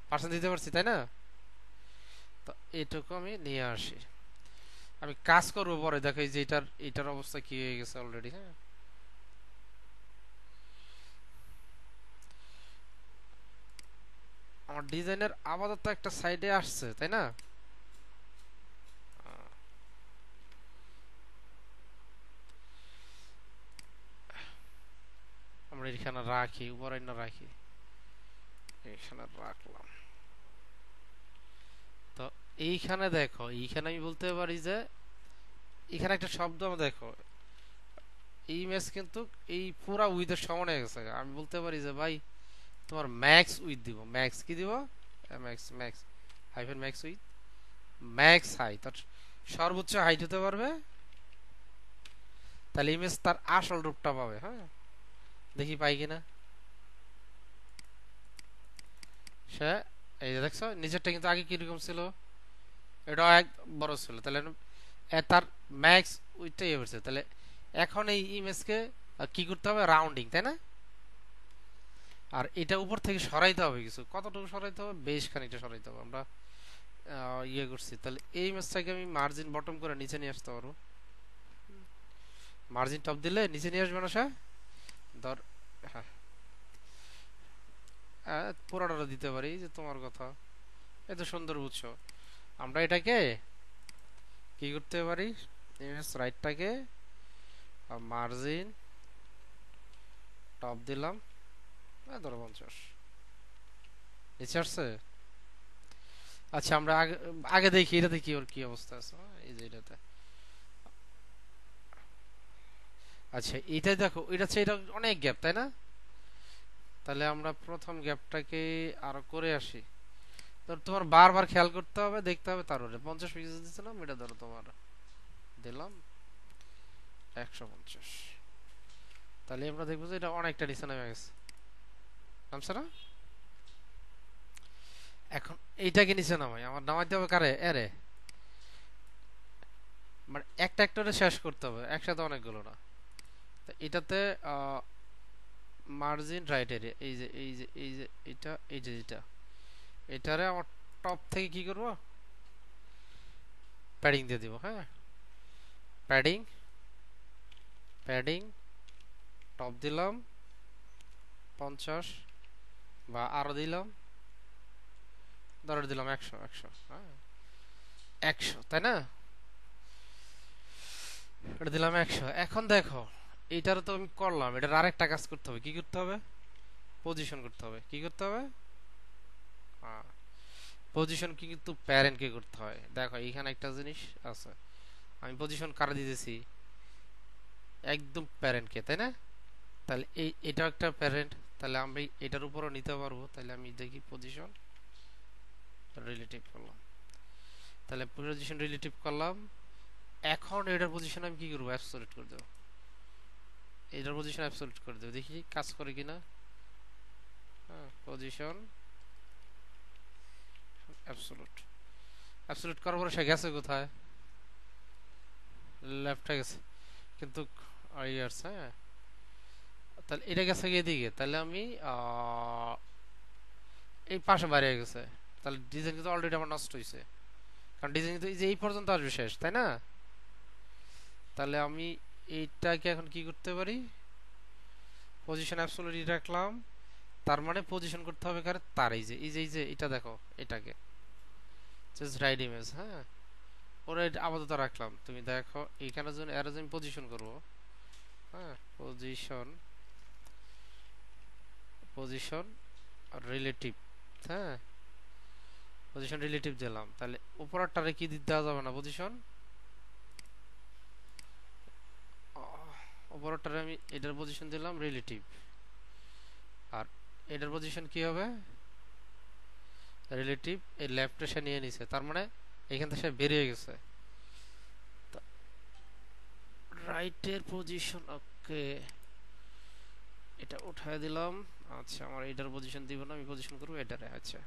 পার্সেন্ট দিতে পারছি তাই না। তো এইটুকু আমি নিয়ে আসি, আমি কাজ করবো পরে, দেখো এই যে এটার এটার অবস্থা কি হয়ে গেছে অলরেডি। হ্যাঁ, আমার ডিজাইনের আপাতত একটা সাইডে আসছে তাই না। আমরা এখানে রাখি, উপরে না রাখি, এখানে রাখলাম। তো এইখানে দেখো, এইখানে আমি বলতে পারি যে এখানে একটা শব্দ আমরা দেখো, এই ম্যাচ কিন্তু এই পুরা উইথের সমান হয়ে গেছে। আমি বলতে পারি যে ভাই তোমার ম্যাক্স উইথ দিব, ম্যাক্স কি দিব, max max hyphen max width max height, তার সর্বোচ্চ হাইট হতে পারবে, তাহলে ইমেজ তার আসল রূপটা পাবে। হ্যাঁ, দেখি পাই কিনা। সে এই যে দেখছো নিচেরটা কিন্তু আগে কিরকম ছিল, এটা এক বড় ছিল, তাহলে তার ম্যাক্স উইথটাই হচ্ছে। তাহলে এখন এই ইমেজকে কি করতে হবে, রাউন্ডিং, তাই না। আর এটা উপর থেকে সরাইতে হবে কিছু, কতটুকু সরাইতে হবে, বেশ খানিকটা সরাইতে হবে। আমরা ইয়ে করছি, তাহলে এই ইমেজটাকে আমি মার্জিন বটম করে নিচে নিয়ে আসতে পারবো। মার্জিন টপ দিলে নিচে নিয়ে আসবে না সে, ধর। হ্যাঁ, পুরোটা দিতে পারি, যে তোমার কথা এত সুন্দর বুঝছো। আমরা এটাকে কি করতে পারি, ইমেজ রাইটটাকে মার্জিন টপ দিলাম, ধরো 50 নিচে আসছে। আচ্ছা, আমরা আগে আগে দেখি এটাতে কি, ওর কি অবস্থা আছে। এই যে এটাতে, আচ্ছা এটা দেখো, এটা হচ্ছে, এটা অনেক গ্যাপ তাই না। তাহলে আমরা প্রথম গ্যাপটাকে আরো করে আসি। তো তোমার বারবার খেয়াল করতে হবে, দেখতে হবে, তারপরে 50 পিক্সেল দিচ্ছিলাম, এটা ধরো তোমার দিলাম 150। তাহলে আমরা দেখবো যে এটা অনেকটা নিচে নেমে গেছে, নামছে না। এখন এইটাকে নিচে নামাই, আমার নামাইতে হবে কারে? এরে। মানে একটা একটা করে শেষ করতে হবে, একসাথে অনেকগুলো না। তা এটাতে মার্জিন রাইট এরিয়া, এই যে এটা, এই যে এটা, এটারে আমার টপ থেকে কি করব, প্যাডিং দিয়ে দিব। হ্যাঁ, প্যাডিং, প্যাডিং, টপ দিলাম 50, বা আরো দিলাম, ধরে দিলাম 100, 100, হ্যাঁ 100, তাই না? এটা দিলাম 100। এখন দেখো, এইটারও তো আমি করলাম, এটার আরেকটা কাজ করতে হবে। কি করতে হবে? পজিশন করতে হবে। কি করতে হবে? পজিশন কি কিন্তু প্যারেন্টকে করতে হয়। দেখো এইখানে একটা জিনিস আছে, আমি পজিশন কারে দিতেছি? একদম প্যারেন্টকে, তাই না? তাহলে এটাও একটা প্যারেন্ট, তাহলে আমি এটার উপরও নিতে পারবো। তাহলে আমি দেখি পজিশন রিলেটিভ করলাম, তাহলে পজিশন রিলেটিভ করলাম। এখন এটার পজিশন আমি কি করবো? অ্যাবসলিউট করে দেবো। এটার পজিশন অ্যাবসলিউট করে দেবো, দেখি কাজ করে কিনা। হ্যাঁ, পজিশন অ্যাবসলিউট, অ্যাবসলিউট করার পরে সে গেছে কোথায়? লেফটে গেছে, কিন্তু ইয়ার্স, হ্যাঁ তাহলে এটা গেছে গিয়ে দিকে, তাহলে আমি এই পাশে বাইরে গেছে। তাহলে ডিজাইন কিন্তু অলরেডি আমার নষ্ট হয়েছে, কারণ ডিজাইন কিন্তু এই যে এই পর্যন্ত আসবে শেষ, তাই না? তাহলে আমি এইটাকে এখন কি করতে পারি? পজিশন অ্যাবসলিউটলি রাখলাম, তার মানে পজিশন করতে হবে কারে? তার এই যে এটা দেখো, এটাকে জাস্ট রাইট ইমেজ, হ্যাঁ ওরা আপাতত রাখলাম। তুমি দেখো এইখানে জন্য এর আমি পজিশন করব। হ্যাঁ, পজিশন, পজিশন রিলেটিভ, হ্যাঁ পজিশন রিলেটিভ দিলাম। তাহলে উপরেরটারে কি দেওয়া যাবে না? পজিশন উপরেরটারে আমি এটার পজিশন দিলাম রিলেটিভ, আর এটার পজিশন কি হবে? রিলেটিভ। এই লেফটে সে নিয়ে নিছে, তার মানে এখান থেকে সে বেরিয়ে গেছে। রাইটের পজিশন, ওকে এটা উঠায় দিলাম। আচ্ছা, আমার এটার পজিশন দিব না, আমি পজিশন করবো এটারে। আচ্ছা,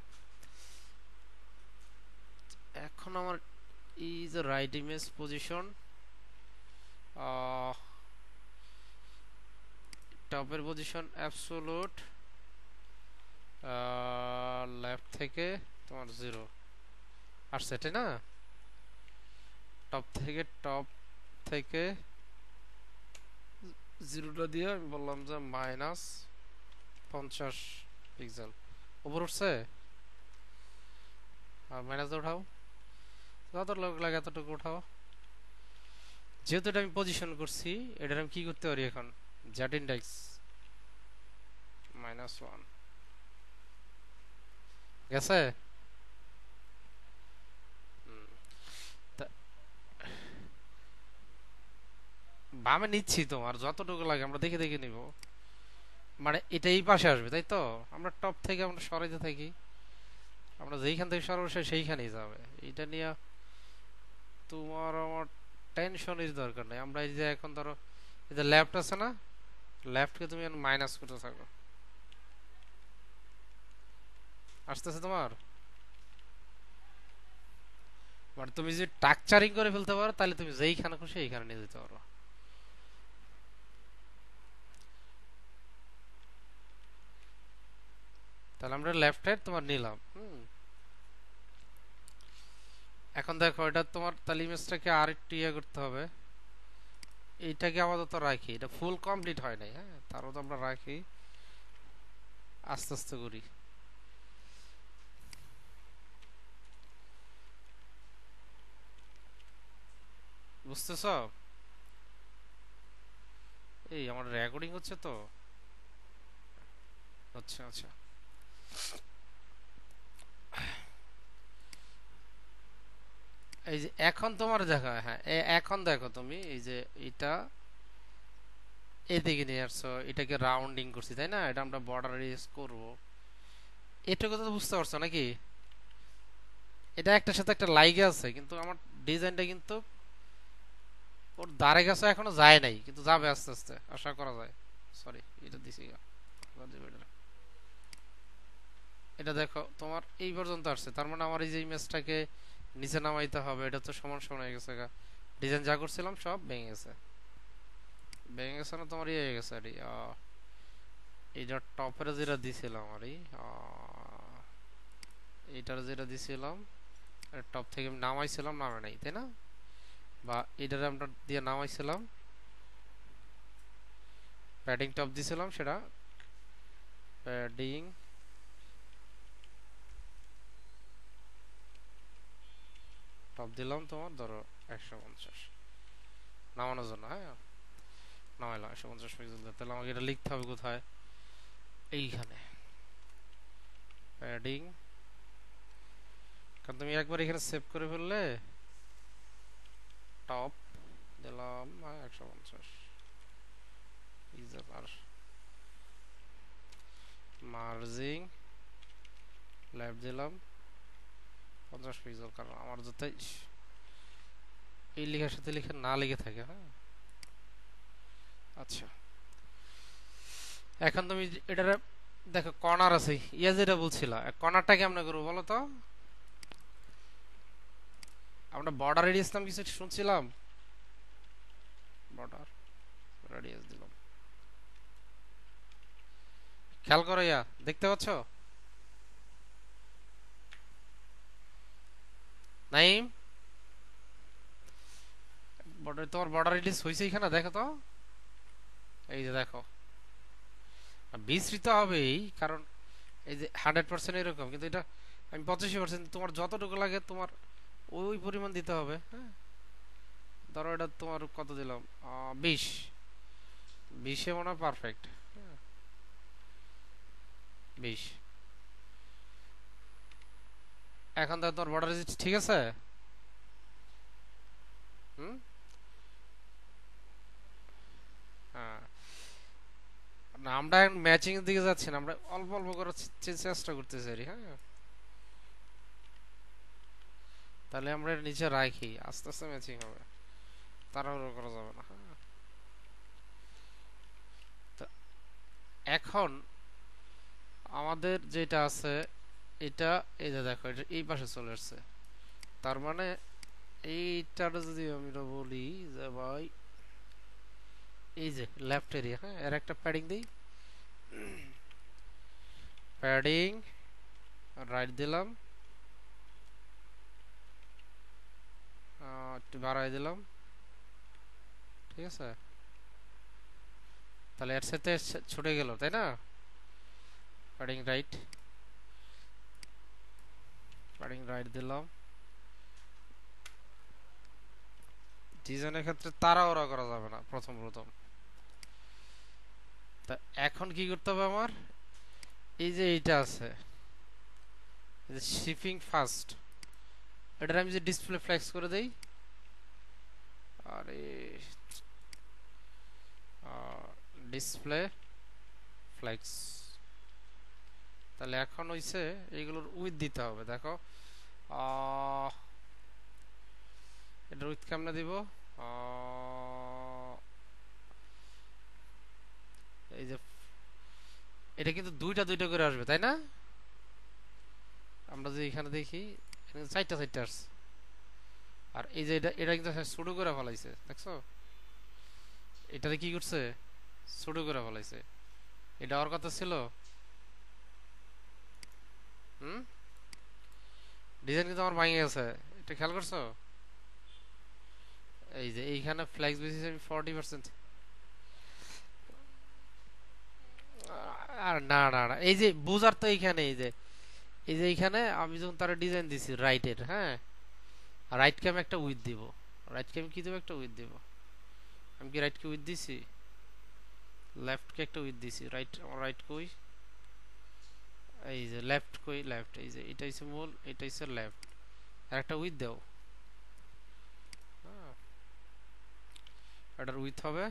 এখন আমার ইজ রাইট ইমেজ পজিশন, টপের পজিশন অ্যাবসোলুট, লেফট থেকে তোমার 0 আসছে, তাই না? টপ থেকে 0টা দিয়ে আমি বললাম যে -50 পিক্সেল উপর উঠছে। আর মাইনাস উঠাও, যত লোক লাগে এতটুকু উঠাও। যেহেতু এটা আমি পজিশন করছি, এটা আমি কি করতে পারি এখন? জেড ইন্ডেক্স -1 গেছে। বামে নিচ্ছি, তোমার যতটুকু লাগে আমরা দেখে দেখে নিব। মানে এটা এই পাশে আসবে, তাই তো? আমরা টপ থেকে আমরা সরাইতে থাকি, আমরা যেইখান থেকে সরাবো সেইখানেই যাবে। এটা নিয়ে তোমার আমার টেনশনের দরকার নেই। আমরা এই যে এখন ধরো এই যে লেফট আছে না, লেফটকে তুমি মাইনাস করতে থাকো, আসতেছে তোমার। মানে তুমি যদি টাকচারিং করে ফেলতে পারো, তাহলে তুমি যেইখানে খুশি এইখানে নিয়ে যেতে পারো। তাহলে আমরা লেফট সাইড তোমার নিলাম। এখন দেখো এটা তোমার তাহলে ইমেজটাকে আর একটু ইয়ে করতে হবে। এইটাকে আপাতত রাখি, এটা ফুল কমপ্লিট হয় নাই, হ্যাঁ তারও তো আমরা রাখি, আস্তে আস্তে করি। বুঝতেছ? এই আমার রেকর্ডিং হচ্ছে তো, আচ্ছা আচ্ছা। এই যে এখন তোমার দেখা, হ্যাঁ এখন দেখো তুমি এই যে এটা এদিকে নিয়ে আসছো, এটাকে রাউন্ডিং করছি, তাই না? এটা আমরা বর্ডার রেস করবো, এটুকু তো বুঝতে পারছো নাকি? এটা একটার সাথে একটা লাইগে আছে, কিন্তু আমার ডিজাইনটা কিন্তু ওর ধারে কাছে এখনো যায় নাই, কিন্তু যাবে আস্তে আস্তে, আশা করা যায়। সরি, এটা দিছি গা, এটা দেখো তোমার এই পর্যন্ত আসছে, তার মানে আমার এই যে ইমেজটাকে নিচে নামাইতে হবে, এটা তো সমান সমান হয়ে গেছে। ডিজাইন যা করছিলাম সব ভেঙে গেছে, ভেঙে গেছে না তোমার ইয়ে হয়ে গেছে আর এইটা টপের যেটা দিছিলাম আর এইটার যেটা দিছিলাম টপ থেকে নামাইছিলাম, নামে নাই তাই না? বা এটারে আমরা দিয়ে নামাইছিলাম, প্যাডিং টপ দিছিলাম, সেটা প্যাডিং টপ দিলাম তোমার ধরো 150 নামানোর জন্য। হ্যাঁ, নামাইলাম 150 পিক্সেল। তাহলে আমাকে এটা লিখতে হবে কোথায়? এইখানে প্যাডিং, কারণ তুমি একবার এখানে সেভ করে ফেললে টপ দিলাম 150 পিক্সেল, আর মার্জিং লেফট দিলাম 50 পিক্সেল, কারণ আমার যাতে এই লেখার সাথে লেখা না লেগে থাকে। হ্যাঁ, আচ্ছা এখন তুমি এটার দেখো কর্নার আছে, ইয়া যেটা বলছিলা, কর্নারটা কেমন করবো বলো তো? আমরা বর্ডার রেডিয়াস নাম কিছু শুনছিলাম, বর্ডার রেডিয়াস দিলাম, খেয়াল করো, ইয়া দেখতে পাচ্ছ নাইম? বর্ডার, তোমার বর্ডার রেডিয়াস হয়েছে এখানে দেখো তো, এই যে দেখো বিস্তৃত হবেই, কারণ এই যে 100% এরকম, কিন্তু এটা আমি 85%, তোমার যতটুকু লাগে তোমার ওই পরিমাণ দিতে হবে। হ্যাঁ, ধরো এটা তোমার কত দিলাম, 20, 20-এ মনে হয় পারফেক্ট। 20 এখন দেখো তোমার বর্ডার রেডিয়াস ঠিক আছে। হুম, হ্যাঁ, না আমরা ম্যাচিং এর দিকে যাচ্ছি না, আমরা অল্প অল্প করে চেষ্টা করতেছি আর হ্যাঁ, তাহলে আমরা এর নিচে রাখি, আস্তে আস্তে ম্যাচিং হবে, তাড়াহুড়ো করা যাবে না। হ্যাঁ, তো এখন আমাদের যেটা আছে এটা, এই যে দেখো এটা এই পাশে চলে আসছে, তার মানে এইটার যদি আমরা বলি যে ভাই এই যে লেফট এরিয়া, হ্যাঁ এর একটা প্যাডিং দিই, প্যাডিং রাইট দিলাম, একটু বাড়াই দিলাম, ঠিক আছে? তাহলে এর সাথে ছুটে গেল তাই না? প্যাডিং রাইট, প্যাডিং রাইট দিলাম। ডিজাইনের ক্ষেত্রে তাড়াহুড়া করা যাবে না প্রথম প্রথম। তা এখন কি করতে হবে আমার, এই যে এইটা আছে শিপিং ফাস্ট, এটার আমি যে ডিসপ্লে ফ্লেক্স করে দেই, আরে ডিসপ্লে ফ্লেক্স, তাহলে এখন হইছে এইগুলোর উইথ দিতে হবে। দেখো এটার উইথ কেমনে দিব, এই যে এটা কিন্তু দুইটা দুইটা করে আসবে তাই না? আমরা যে এখানে দেখি এখানে চারটা চারটা আসছে, আর এই যে এটা এটা কিন্তু ছোট করে ফেলাইছে, দেখছো? এটাতে কি করছে, ছোট করে ফেলাইছে। এটা ওর কথা ছিল। হুম, ডিজাইন কিন্তু আমার ভাঙে গেছে, এটা খেয়াল করছো? এই যে এইখানে ফ্লেক্স বেসিস আমি 40%, আর না না না, এই যে বুঝার তো এইখানে, এই যে এই যে এইখানে আমি যখন তার ডিজাইন দিছি রাইটের, হ্যাঁ রাইট কে আমি একটা উইথ দিব, রাইট কে আমি কি দেবো, একটা উইথ দিব। আমি কি রাইট কে উইথ দিছি, লেফট কে একটা উইথ দিছি, রাইট আমার রাইট কই, এই যে লেফট কই, লেফট এই যে এটা হইছে মূল, এটা হইছে লেফট, আর একটা উইথ দাও। হ্যাঁ, এটার উইথ হবে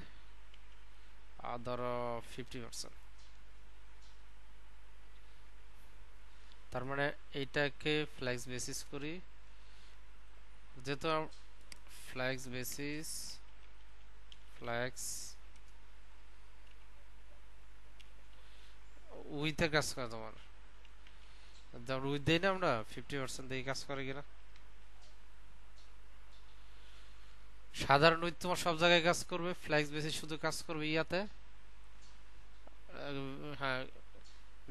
আর ধরো 50%, তার মানে এইটাকে ফ্লেক্স বেসিস করি, যেহেতু ফ্লেক্স বেসিস ফ্লেক্স উইথের কাজ করে তোমার, যেমন উইথ দেই না আমরা 50% দিয়ে কাজ করে কিনা। সাধারণ উইথ তোমার সব জায়গায় কাজ করবে, ফ্লেক্স বেসিস শুধু কাজ করবে ইয়াতে। হ্যাঁ,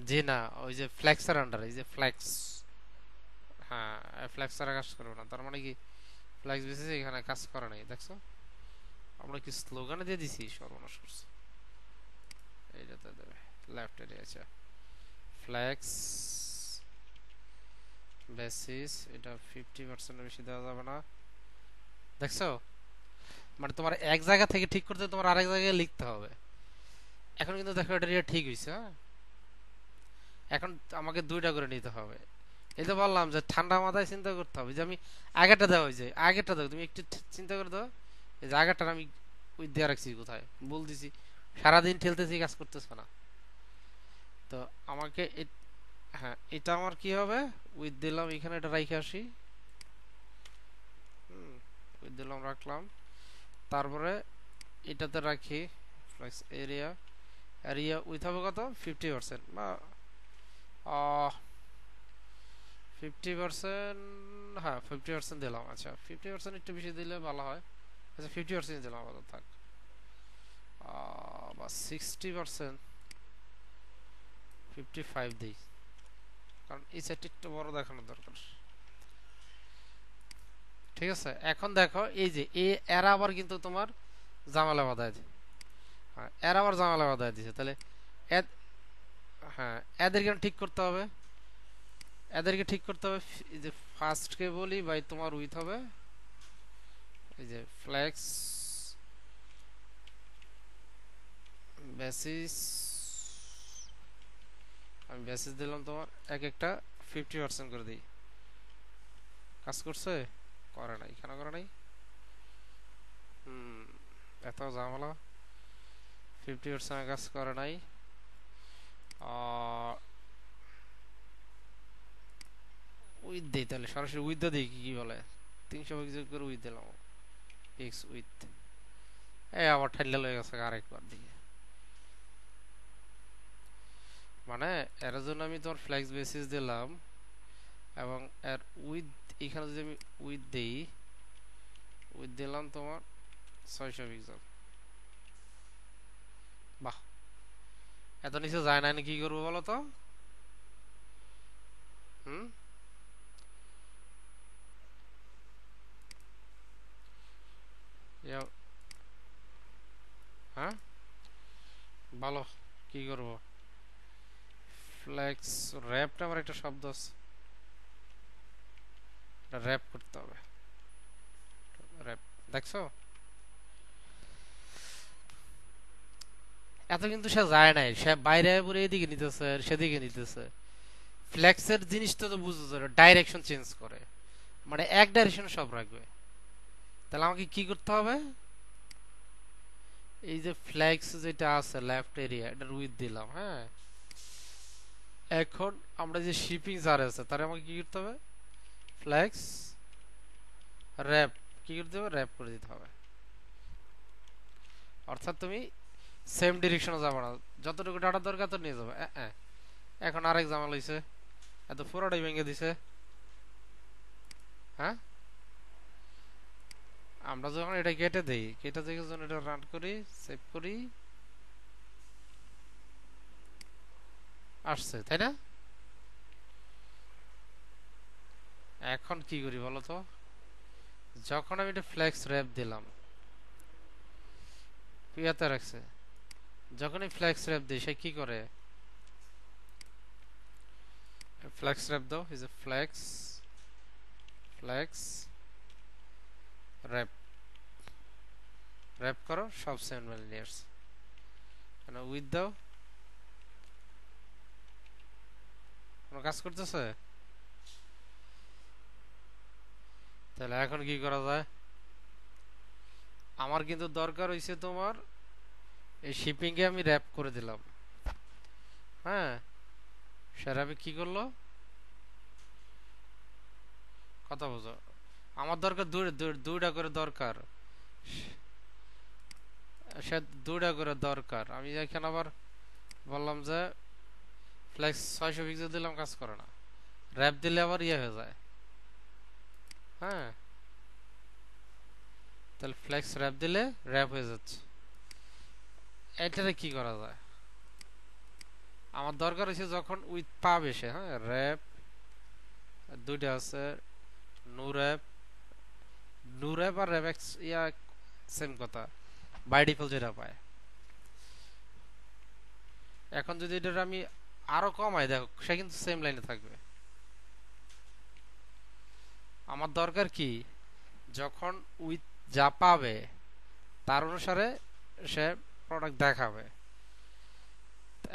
যে না ওই যে ফ্লেক্সের আন্ডার, এই যে ফ্লেক্স, হ্যাঁ ফ্লেক্স ছাড়া কাজ করবে না, তার মানে কি ফ্লেক্স বেসিস এখানে কাজ করে নাই, দেখছো? আমরা কি স্লোগানে দিয়ে দিছি, সর্বনাশ করছে। এইটাতে দেবে লেফট এরিয়া, আচ্ছা ফ্লেক্স বেসিস, এটা 50% বেশি দেওয়া যাবে না, দেখছো? মানে তোমার এক জায়গা থেকে ঠিক করতে তোমার আরেক জায়গায় লিখতে হবে। এখন কিন্তু দেখো এটা ঠিক হয়েছে, হ্যাঁ। এখন আমাকে দুইটা করে নিতে হবে। এই তো বললাম যে ঠান্ডা মাথায় চিন্তা করতে হবে, যে আমি আগেরটা দেওয়া হয়েছে, আগেরটা দেখো তুমি একটু চিন্তা করে দাও, এই যে আগেরটা আমি ওই দিয়ে রাখছি কোথায় বল দিছি, সারাদিন ঠেলতেছি, কাজ করতেছে না। তো আমাকে হ্যাঁ এটা আমার কি হবে, উইথ দিলাম এখানে, এটা রাইখে আসি, উইথ দিলাম রাখলাম, তারপরে এটাতে রাখি ফ্লেক্স এরিয়া, এরিয়া উইথ হবে কত 50% বা 50%, হ্যাঁ 50% দিলাম, আচ্ছা 50% একটু বেশি দিলে ভালো হয়, আচ্ছা 50% দিলাম আপাতত থাক, বা 60%, 55 দিই, কারণ এই সাইডটা একটু বড় দেখানোর দরকার। ঠিক আছে, এখন দেখো এই যে এরা আবার কিন্তু তোমার জামালা বাঁধায়, হ্যাঁ এরা আবার জামালা বাঁধায় দিছে, তাহলে হ্যাঁ এদেরকে ঠিক করতে হবে, এদেরকে ঠিক করতে হবে। এই যে ফার্স্টকে বলি ভাই তোমার উইথ হবে এই যে ফ্লেক্স বেসিস, আমি বেসিস দিলাম তোমার এক একটা 50% করে দিই, কাজ করছে? করে নাই, কেন করে নাই? এত ঝামেলা, 50% কাজ করে নাই। উইথ দিই, তাহলে সরাসরি উইথ দিই, কি বলে 300 করে উইথ দিলাম, এক্স উইথ, এই আবার ঠান্ডা লেগে গেছে আরেকবার দিকে। মানে এর জন্য আমি তোমার ফ্লেক্স বেসিস দিলাম, এবং এর উইথ এখানে যদি আমি উইথ দেই, উইথ দিলাম তোমার 600 পিক্সেল। বাহ, এত নিচে যায় না, কি করবো বলো তো? হুম, হ্যাঁ ভালো, কি করবো? ফ্লেক্স র্যাপটা আমার একটা শব্দ আছে, র্যাপ করতে হবে, র্যাপ, দেখছো? এত কিন্তু সে যায় নাই, সে বাইরে পুরো এদিকে নিতেছে আর সেদিকে নিতেছে। ফ্লেক্সের জিনিসটা তো বুঝতে, ডাইরেকশন চেঞ্জ করে, মানে এক ডাইরেকশন সব রাখবে। তাহলে আমাকে কি করতে হবে, এই যে ফ্লেক্স যেটা আছে লেফট এরিয়া, এটা উইথ দিলাম, হ্যাঁ। এখন আমরা যে শিপিং যার আছে তার আমাকে কি করতে হবে, ফ্লেক্স র্যাপ, কি করতে হবে, র্যাপ করে দিতে হবে। অর্থাৎ তুমি সেম ডিরেকশনে যাবে না, যতটুকু ডাটা দরকার তো নিয়ে যাবে। এখন আরেক জামাল হইছে, এত পুরোটাই ভেঙে দিছে, হ্যাঁ। আমরা যখন এটা কেটে দেই, কেটে দিয়ে যখন এটা রান করি, সেভ করি, আসছে, তাই না? এখন কি করি বলো তো, যখন আমি এটা ফ্লেক্স র্যাপ দিলাম, পিয়াতে রাখছে, যখনই ফ্লেক্স র্যাপ দিই সে কি করে, ফ্লেক্স র্যাপ দাও, এই যে ফ্লেক্স ফ্লেক্স র্যাপ, র্যাপ করো সব 7 মিলিয়ন, মানে উইথ দাও, কোনো কাজ করতেছে? তাহলে এখন কি করা যায়, আমার কিন্তু দরকার হইছে তোমার এই শিপিং এ আমি র্যাপ করে দিলাম, হ্যাঁ। স্যার আমি কি করলো, কথা বোঝো, আমার দরকার দুইটা করে দরকার, সে দুইটা করে দরকার। আমি এখানে আবার বললাম যে ফ্লেক্স 600 পিক্সেল দিলাম, কাজ করে না, র্যাপ দিলে আবার ইয়ে হয়ে যায়। হ্যাঁ, তাহলে ফ্লেক্স র্যাপ দিলে র্যাপ হয়ে যাচ্ছে। এটারে কি করা যায়? আমার দরকার হচ্ছে যখন উইথ পাবে সে, হ্যাঁ, র্যাপ দুইটা আছে, নো র্যাপ, নো র্যাপ আর র্যাপ এক্স ইয়া সেম কথা, বাই ডিফল্ট যেটা পায়। এখন যদি এটা আমি আরো কমাই, দেখো সে কিন্তু সেম লাইনে থাকবে। আমার দরকার কি, যখন উইথ যা পাবে তার অনুসারে সে প্রোডাক্ট দেখাবে।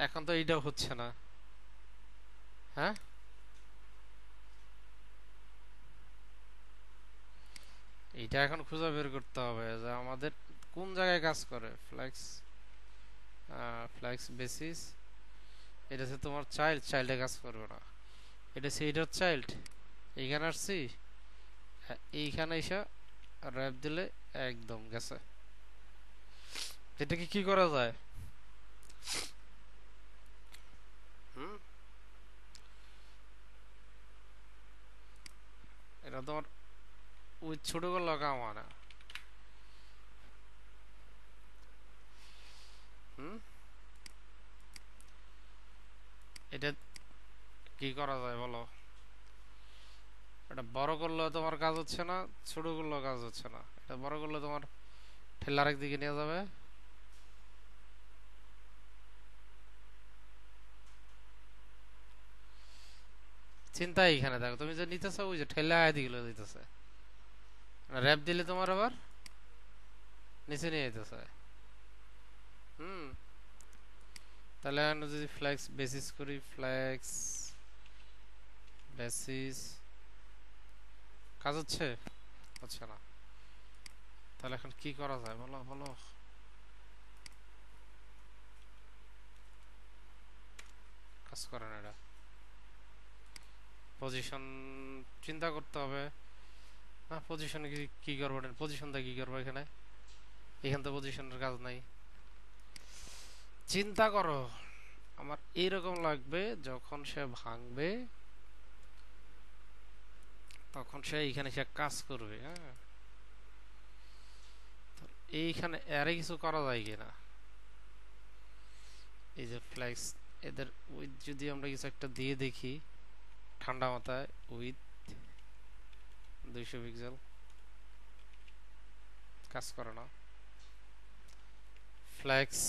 এখন তো এইটাও হচ্ছে না। হ্যাঁ, এইটা এখন খুঁজে বের করতে হবে যে আমাদের কোন জায়গায় কাজ করে। ফ্লেক্স, ফ্লেক্স বেসিস, এটা হচ্ছে তোমার চাইল্ড, চাইল্ডে কাজ করবে না। এটা হচ্ছে এইটার চাইল্ড, এইখানে আসছি, এইখানে এসে র্যাপ দিলে একদম গেছে। এটাকে কি করা যায়? হুম, এটা তোমার উইথ ছোট করলে কাম হয় না। হুম, এটা কি করা যায় বলো? এটা বড় করলেও তোমার কাজ হচ্ছে না, ছোট করলেও কাজ হচ্ছে না। এটা বড় করলে তোমার ঠেলা আরেক দিকে নিয়ে যাবে। চিন্তা এইখানে দেখো, তুমি যে নিতেছো ওই যে ঠেলা দিকে দিতেছে, র্যাপ দিলে তোমার আবার নিচে নিয়ে যেতেছে। হুম, তাহলে আমরা যদি ফ্লেক্স বেসিস করি, ফ্লেক্স বেসিস, কাজ হচ্ছে? হচ্ছে না। তাহলে এখন কি করা যায় বলো বলো? কাজ করে না এটা। পজিশন চিন্তা করতে হবে। না, পজিশনে কি করবো? পজিশন দিয়ে কি করবো এখানে? এখানে তো পজিশনের কাজ নাই। চিন্তা করো, আমার এইরকম লাগবে যখন সে ভাঙবে তখন সে এইখানে সে কাজ করবে। হ্যাঁ, এইখানে আরে কিছু করা যায় কিনা? এই যে ফ্লেক্স, এদের উইথ যদি আমরা কিছু একটা দিয়ে দেখি ঠান্ডা মাথায়, উইথ 200 পিক্সেল, কাজ করে না। ফ্লেক্স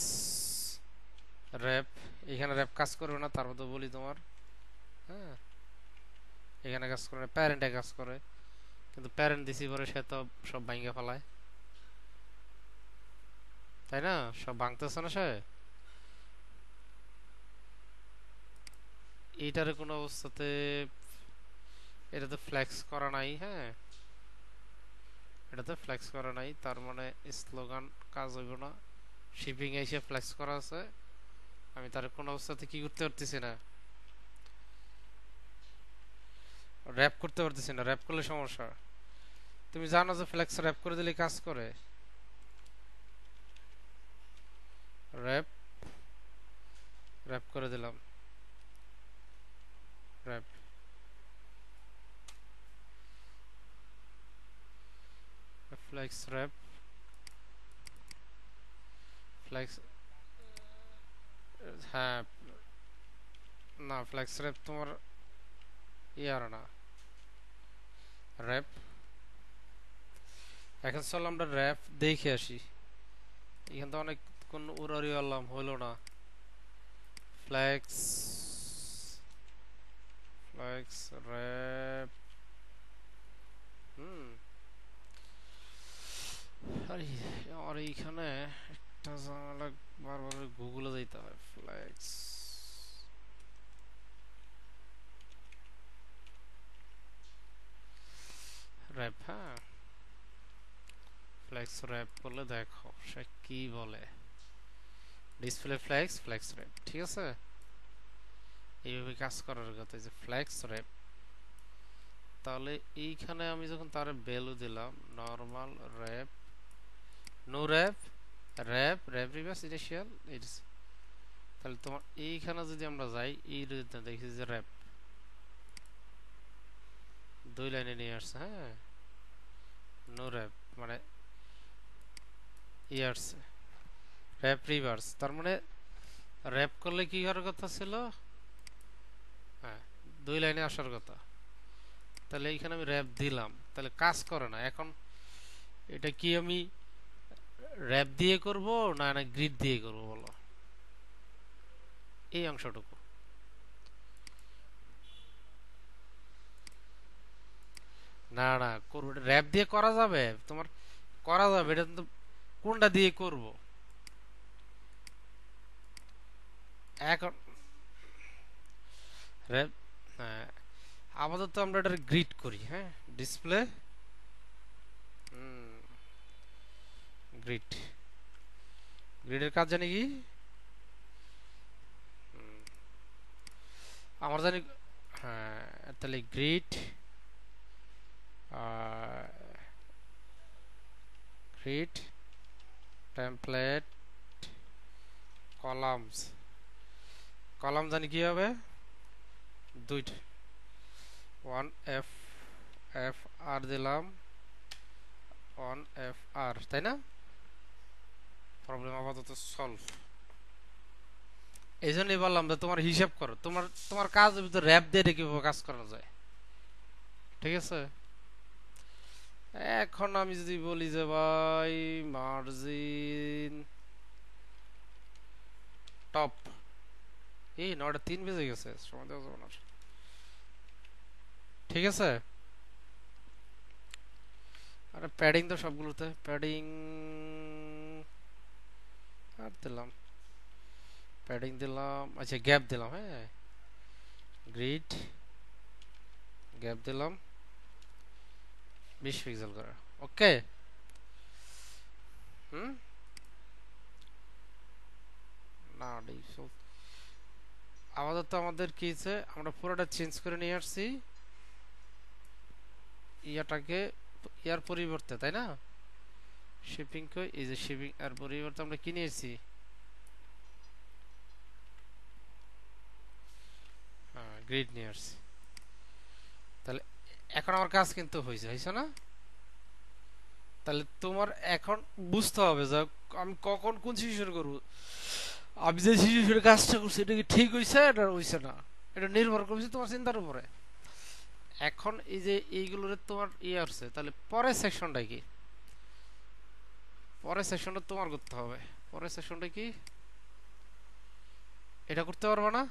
র্যাপ, এখানে র্যাপ কাজ করবে না, তার মধ্যে বলি তোমার। হ্যাঁ, এখানে কাজ করে না, প্যারেন্টে কাজ করে, কিন্তু প্যারেন্ট দিছি পরে সে তো সব ভাঙ্গে ফেলায়, তাই না? সব ভাঙতেছে না সে। এইটারে কোনো অবস্থাতে, এটা তো ফ্লেক্স করা নাই। হ্যাঁ, এটাতে ফ্লেক্স করা নাই, তার মানে স্লোগান কাজ হইব না। শিপিং এসে ফ্লেক্স করা আছে, আমি তার কোনো অবস্থাতে কি করতে পারতেছি না, র্যাপ করতে পারতেছি না। র্যাপ করলে সমস্যা। তুমি জানো যে ফ্লেক্স র্যাপ করে দিলে কাজ করে। র্যাপ, র্যাপ করে দিলাম, র্যাপ, ফ্লেক্স র্যাপ, ফ্লেক্স, হ্যাঁ, না ফ্লেক্স র্যাপ তোমার ইয়ার না, র্যাপ। এখন চল আমরা র্যাপ দেখে আসি। এখান তো অনেক কোন উড়ারি আলাম হইল না। Flakes, flakes rap. হুম, আরে আমার এইখানে একটা ঝামেলা, বারবার গুগলে যাইতে হয়। ফ্লেক্স র্যাপ, হ্যাঁ, ফ্লেক্স র্যাপ করলে দেখো সে কি বলে। ডিসপ্লে ফ্লেক্স, ফ্লেক্স র্যাপ, ঠিক আছে? এইভাবে কাজ করার কথা যে ফ্লেক্স র্যাপ। তাহলে এইখানে আমি যখন তার ভ্যালু দিলাম normal wrap, no wrap, wrap, wrap reverse initial, তাহলে তোমার এইখানে যদি আমরা যাই, এই দেখি যে র্যাপ, দুই লাইনে নিয়ে আসছে। হ্যাঁ, নো র্যাপ মানে ই আসছে র্যাপ রিভার্স, তার মানে র্যাপ করলে কি হওয়ার কথা ছিল? হ্যাঁ, দুই লাইনে আসার কথা। তাহলে এইখানে আমি র্যাপ দিলাম, তাহলে কাজ করে না। এখন এটা কি আমি র্যাপ দিয়ে করব না না গ্রিড দিয়ে করব বলো, এই অংশটুকু। না না করব, র্যাপ দিয়ে করা যাবে তোমার, করা যাবে, এটা কিন্তু কোনটা দিয়ে করব এখন র্যাপ। হ্যাঁ, আপাতত আমরা এটা গ্রিড করি। হ্যাঁ, ডিসপ্লে গ্রিড, গ্রিডের কাজ জানি কি আমার জানি। হ্যাঁ, তাহলে grid grid template columns, column জানি কি হবে দুইটা, ওয়ান এফ এফ আর দিলাম, ওয়ান এফ আর, তাই না? প্রবলেম আপাতত সলভ। এই জন্যই বললাম যে তোমার হিসাব করো, তোমার তোমার কাজ ভিতরে র্যাপ দিয়ে কিভাবে কাজ করা যায়। ঠিক আছে, এখন আমি যদি বলি যে ভাই মার্জিন টপ, এই 9:03 বেজে গেছে, সময় দেওয়া যাবে না। ঠিক আছে, আরে প্যাডিং তো সবগুলোতে প্যাডিং আর দিলাম, প্যাডিং দিলাম, আচ্ছা গ্যাপ দিলাম। হ্যাঁ, গ্রিড গ্যাপ দিলাম 20 পিক্সেল করে। ওকে, হুম, না আপাতত আমাদের কি হচ্ছে, আমরা পুরোটা চেঞ্জ করে নিয়ে আসছি ইয়াটাকে, ইয়ার পরিবর্তে, তাই না? শিপিং কে, এই যে শিপিং এর পরিবর্তে আমরা কি নিয়েছি, হ্যাঁ গ্রিড নিয়ে আসছি। তাহলে এখন আমার কাজ কিন্তু হয়েছে, হয়েছে না? তাহলে তোমার এখন বুঝতে হবে যে আমি কখন কোন সিচুয়েশন করব। আমি যে সিচুয়েশনে কাজটা করছি এটা কি ঠিক হয়েছে না হয়েছে না, এটা নির্ভর করছে তোমার চিন্তার উপরে। এখন এই যে এইগুলোর তোমার ইয়ে আসছে, তাহলে পরের সেকশনটা কি, পরের সেকশনটা তোমার করতে হবে। পরের সেকশনটা কি, এটা করতে পারবা না?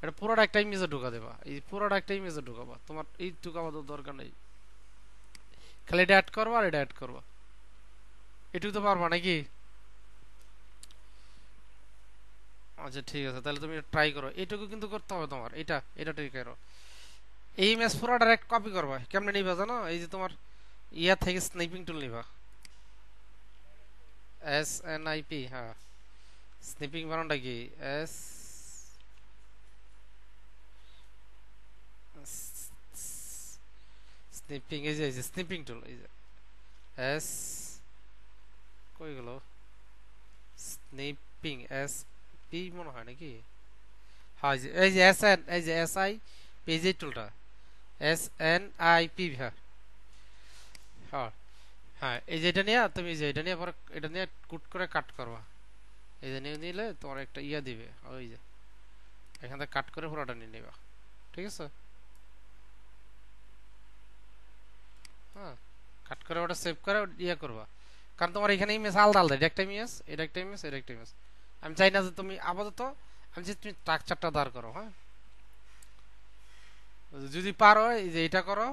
এটা পুরোটা একটা ইমেজে ঢোকা দেবা, এই পুরোটা একটা ইমেজে ঢোকাবা, তোমার এই ঢোকাবা তো দরকার নেই, খালি এটা অ্যাড করবা আর এটা অ্যাড করবা, এটুকু তো পারবা নাকি? আচ্ছা ঠিক আছে, তাহলে তুমি ট্রাই করো, এটুকু কিন্তু করতে হবে তোমার, এটা এটা ট্রাই করো। এই ইমেজ পুরো ডাইরেক্ট কপি করবা, কেমনে নিবা জানো? এই যে তোমার ইয়া থেকে স্নাইপিং টুল নিবা, SNIP, হ্যাঁ স্নিপিং বানানটা কি, এস স্নিপিং, এই যে স্নিপিং টুল, এই যে এস, কই গেল স্নিপিং, এস পি মনে হয় নাকি, হ্যাঁ এই যে SN, এই যে SI পেজ টুলটা, SNIP, হ্যাঁ হ্যাঁ হ্যাঁ, এই যে এটা নিয়ে তুমি, যে এটা নিয়ে পরে এটা নিয়ে কুট করে কাট করবা, এই যে নিয়ে নিলে তোমার একটা ইয়া দিবে, ওই যে এখান থেকে কাট করে পুরোটা নিয়ে নিবা। ঠিক আছে, হ্যাঁ কাট করে ওটা সেভ করে ইয়া করবা, কারণ তোমার এখানে ইমেজ আলাদা আলাদা, এটা একটা ইমেজ, এটা একটা ইমেজ, এটা একটা ইমেজ। আমি চাই না যে তুমি আপাতত, আমি যে তুমি স্ট্রাকচারটা দাঁড় করো। হ্যাঁ, যদি পারো এই যে এটা করো,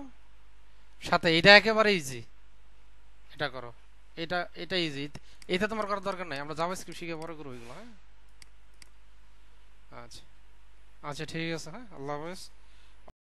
সাথে এটা একেবারে ইজি, এটা করো, এটা এটা ইজি, এটা তোমার করার দরকার নাই, আমরা জাভাস্ক্রিপ্ট শিখে পরে করবো এগুলো। হ্যাঁ, আচ্ছা আচ্ছা ঠিক আছে, হ্যাঁ আল্লাহ হাফেজ।